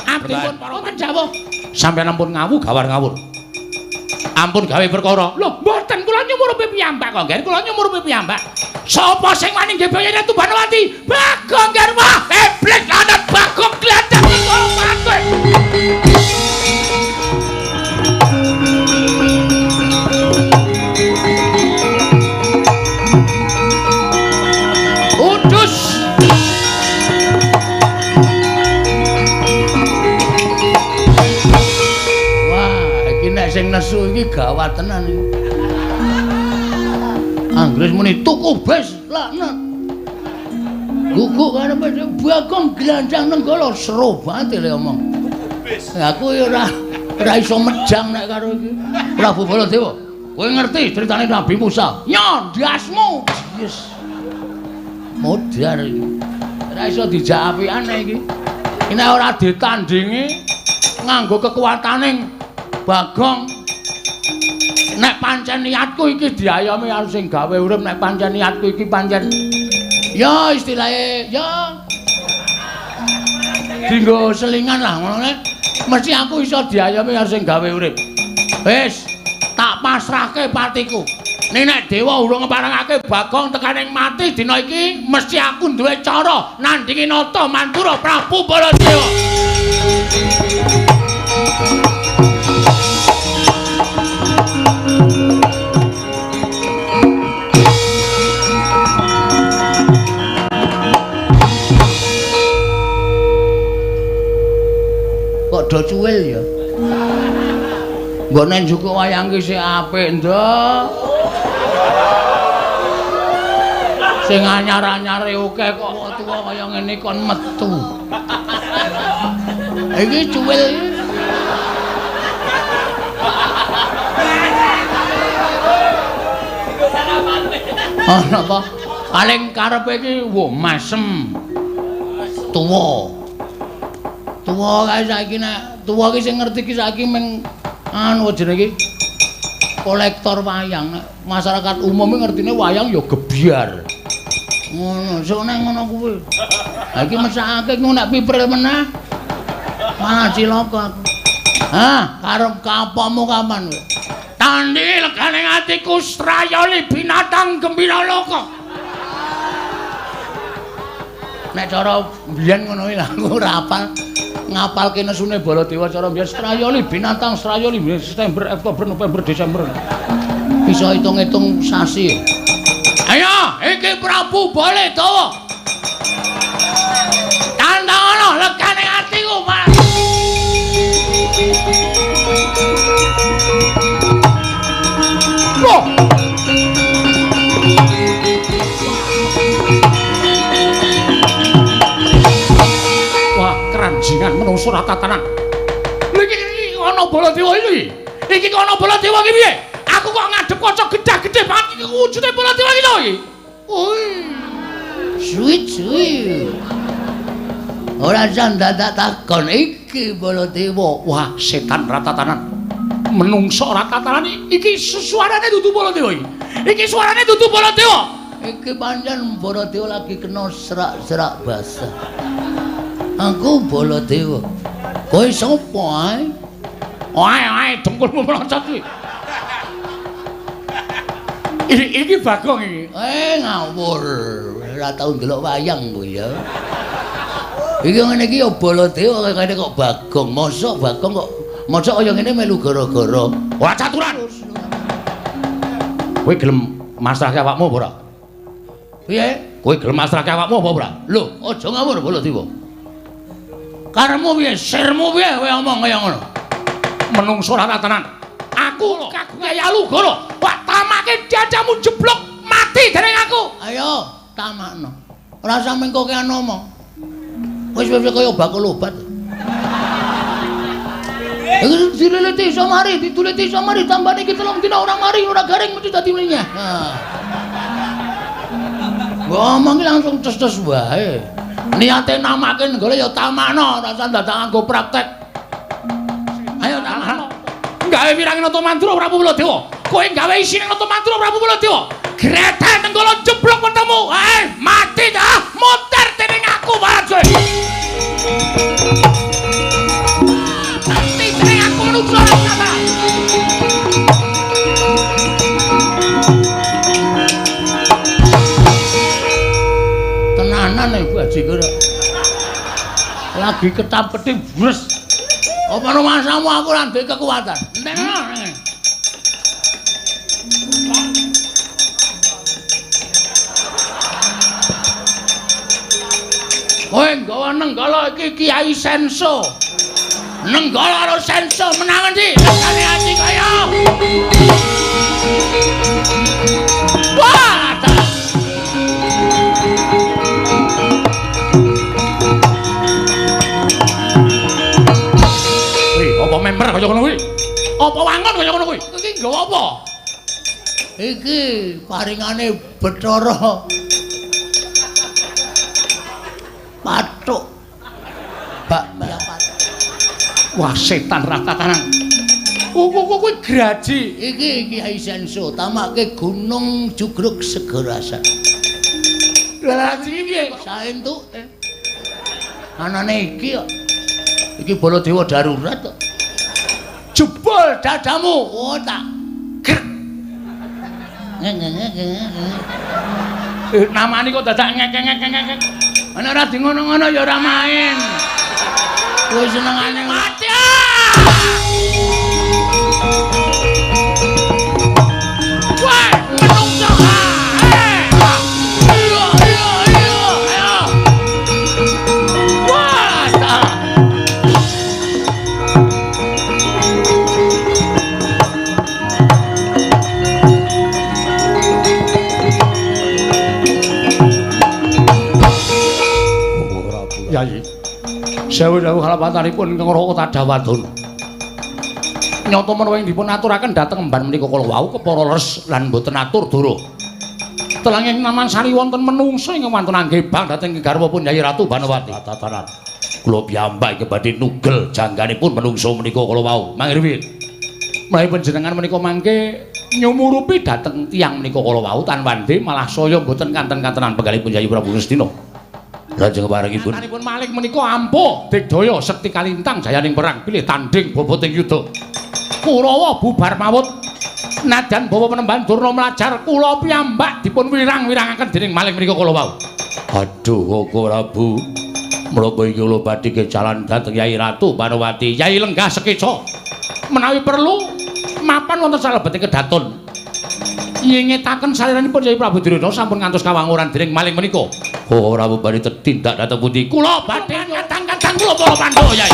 A: Abdi pun wonten jawuh. Sampeyan ampun gawar ngawur. Ampun gawe perkara. Lho, mboten kula nyumurupi piyambak kok, nggih. Kula nyumurupi piyambak. Sapa sing wani nggih Bayi Ratu Banowati? Bagong Garwa. Iblis lanat Bagong glendang karo mate. Sing nesu iki gawat tenan iki. Anggris muni tuku bis laknat. Guguk karepe Bagong glandang nenggala seru banget le omong. Aku ya ora iso mejang nek karo iki. Prabu Baladewa, kowe ngerti critane Nabi Musa? Nyo, ndasmu. Yes. Modar iki. Ora iso dijak apiane iki. Ini ora ditandingi nganggo kekuataning Bagong. Nek pancen niatku iki diayomi karo sing gawe urip, nek pancen niatku iki pancen ya istilahe ya dinggo selingan lah ngono nek mesti aku iso diayomi karo sing gawe urip. Wis tak pasrahke patiku. Nek dewa urung ngeparengake Bagong tekaning mati dina iki mesti aku duwe cara nandingi nata mantura Prabu Baladewa. Kok do cuwil ya? Nggone njuku wayang ki sik apik, Nduk. Sing anyar-anyare akeh kok tuwa kaya ngene kon metu. Iki cuwil. Napa? Paling karepe iki mesem. Tuwa. Tuwa kae saiki nek tuwa ki sing ngerti ki saiki meng anu jenenge kolektor wayang. Nek masyarakat umum ngertine wayang ya gebyar. Ngono, sok nek ngono kuwi. Ha iki mesake ngono nek pipril meneh. Malah cilaka aku. Hah, karep kapamu kapan kowe? Tandhi legane atiku strayali binatang gembira loka. Nek cara biyen ngono iki lha aku ora hafal. Ngapalke nesune Baladewa cara biyen strayali binatang strayali September, Oktober, November, Desember. Bisa hitung-hitung sasi. Ayo, iki Prabu Baladewa. Tandangono legane atiku, Mas. Loh. Wah, keranjingan menungso ratatanan. Iki ana Baladewa iki. Iki kok ana Baladewa iki piye? Aku kok ngadep kaca gedhe-gedhe banget iki wujude Baladewa iki lho iki. Oi. Suwi-suwi. Ora jan dadak takon iki Baladewa. Wah, setan ratatanan. Menungso ratatanan iki suarane dudu Baladewa iki. Iki suarane dudu Baladewa. Iki pancen Baladewa lagi kena serak-serak basah. Aku Baladewa. Kowe sapa ae? Ae dengkulmu melocot kuwi. Iki Bagong iki. Ngawur. Ora tau ndelok wayang kowe ya. Iki ngene iki ya Baladewa kene kok Bagong. Mosok Bagong kok mosok kaya ngene melu gara-gara. Ora caturan. Kowe gelem masrahke awakmu apa ora? Piye? Kowe gelem masrahke awakmu apa ora? Lho, aja ngawur Baladewa. Karemu piye? Sirmu piye kowe omong kaya ngono? Menungso ora tenan. Aku kaya Alugara. Wah, tamake jajamu jeblok mati dening aku. Ayo, tamakno. Ora usah mengkoke omong. Wis kaya bakul obat. Iki dileliti iso mari, dituliti iso mari, tambane iki 3 dina ora mari, ora garing mesti dadi mlinyah. Ngomong langsung tes-tes wae. Niate namake nenggale ya tamakno, ora usah dadak nganggo praktek. Ayo tamakno. Gawe wirang nata mantra Prabu Baladewa. Kowe gawe isine nata mantra Prabu Baladewa. Grethe nenggala jeblok wetemu. Mati dah, muter dening aku wae. Mati dening aku manungsa apa? Tenanan iku aji kira. Lagi ketap-ketip bres. Apa no masamu aku ora duwe kekuatan. Entekno. Kowe nggawa nenggala iki Kiai Senso. Nenggala karo Senso menang endi? Lekane ati kaya. Wah! Apa member kaya ngono kuwi? Apa wangun kaya ngono kuwi? Iki nggawa apa? Iki paringane Bathara. Pathuk. Bakpia pathuk. Wah, setan ratatanan. Kuwi graji. Iki Kiai Senso tamake Gunung Jugruk Segarasan. Graji piye? Saentuke. Anane iki kok. Iki Baladewa darurat kok. Jebol dadamu. Oh tak. Namane kok dadak ngek-ngek. Ana ora di ngono-ngono ya ora main. Kowe senengane mati. Wah, menungso.
B: Sewu dawuh kalapatanipun ingkang Raka Tadawadon. Nyata menawa ing dipun aturaken dhateng emban menika kala wau kepara leres lan boten atur dara. Telanging namansari wonten menungsa ingkang wonten anggebang dhateng garwapun Yayi Ratu Banawati. Tatanan. Kula piyambak badhe nugel jangganipun menungsa menika kala wau. Mangirwi. Menawi panjenengan menika mangke nyumurupi dhateng tiyang menika kala wau tanwande malah saya boten kanten-kantenan penggalipun Yayi Prabu Ngastina. Lajeng paringipun. Kantanipun malih menika ampuh digdaya sekti kalintang jayaning perang pilih tanding boboting yuda. Kurawa bubar mawut. Nadan bawa penemban Durna mlajar kula piyambak dipun wirang-wirangaken dening malih menika kala wau. Aduh Koko Prabu. Menapa iki kula badhe kejalan dhateng Yayi Ratu Banawati, Yayi Lenggah Sekeca. Menawi perlu mapan wonten salebeting kedaton. Nyengetaken saliranipun Yayi Prabu Duryudana sampun ngantos kawanguran dening malih menika. Ora badhe tindak dhateng pundi? Kula badhe kadang-kadang kula para Pandhawa Yayi.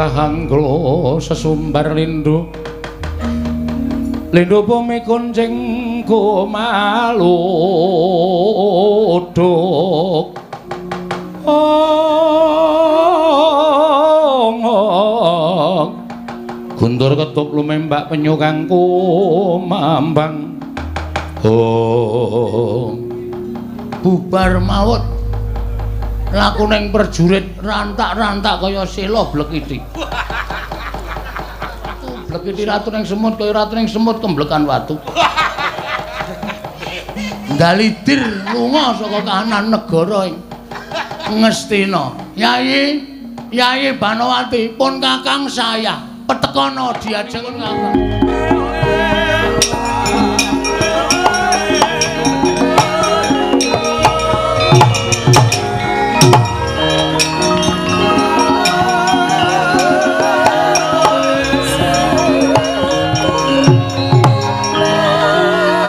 B: Hangglo sesumbar lindu bumi kuncing kumaluduk guntur ketup lumembak penyu kang kumambang bubar maut laku neng perjurit rantak-rantak kaya sila blekiti. Blekiti ratu neng semut kaya ratu neng semut kemblekan watu. Dalidir lunga saka kahanan negara ing Ngastina. Yayi Banawati pun kakang saya petekono diajeng kakang.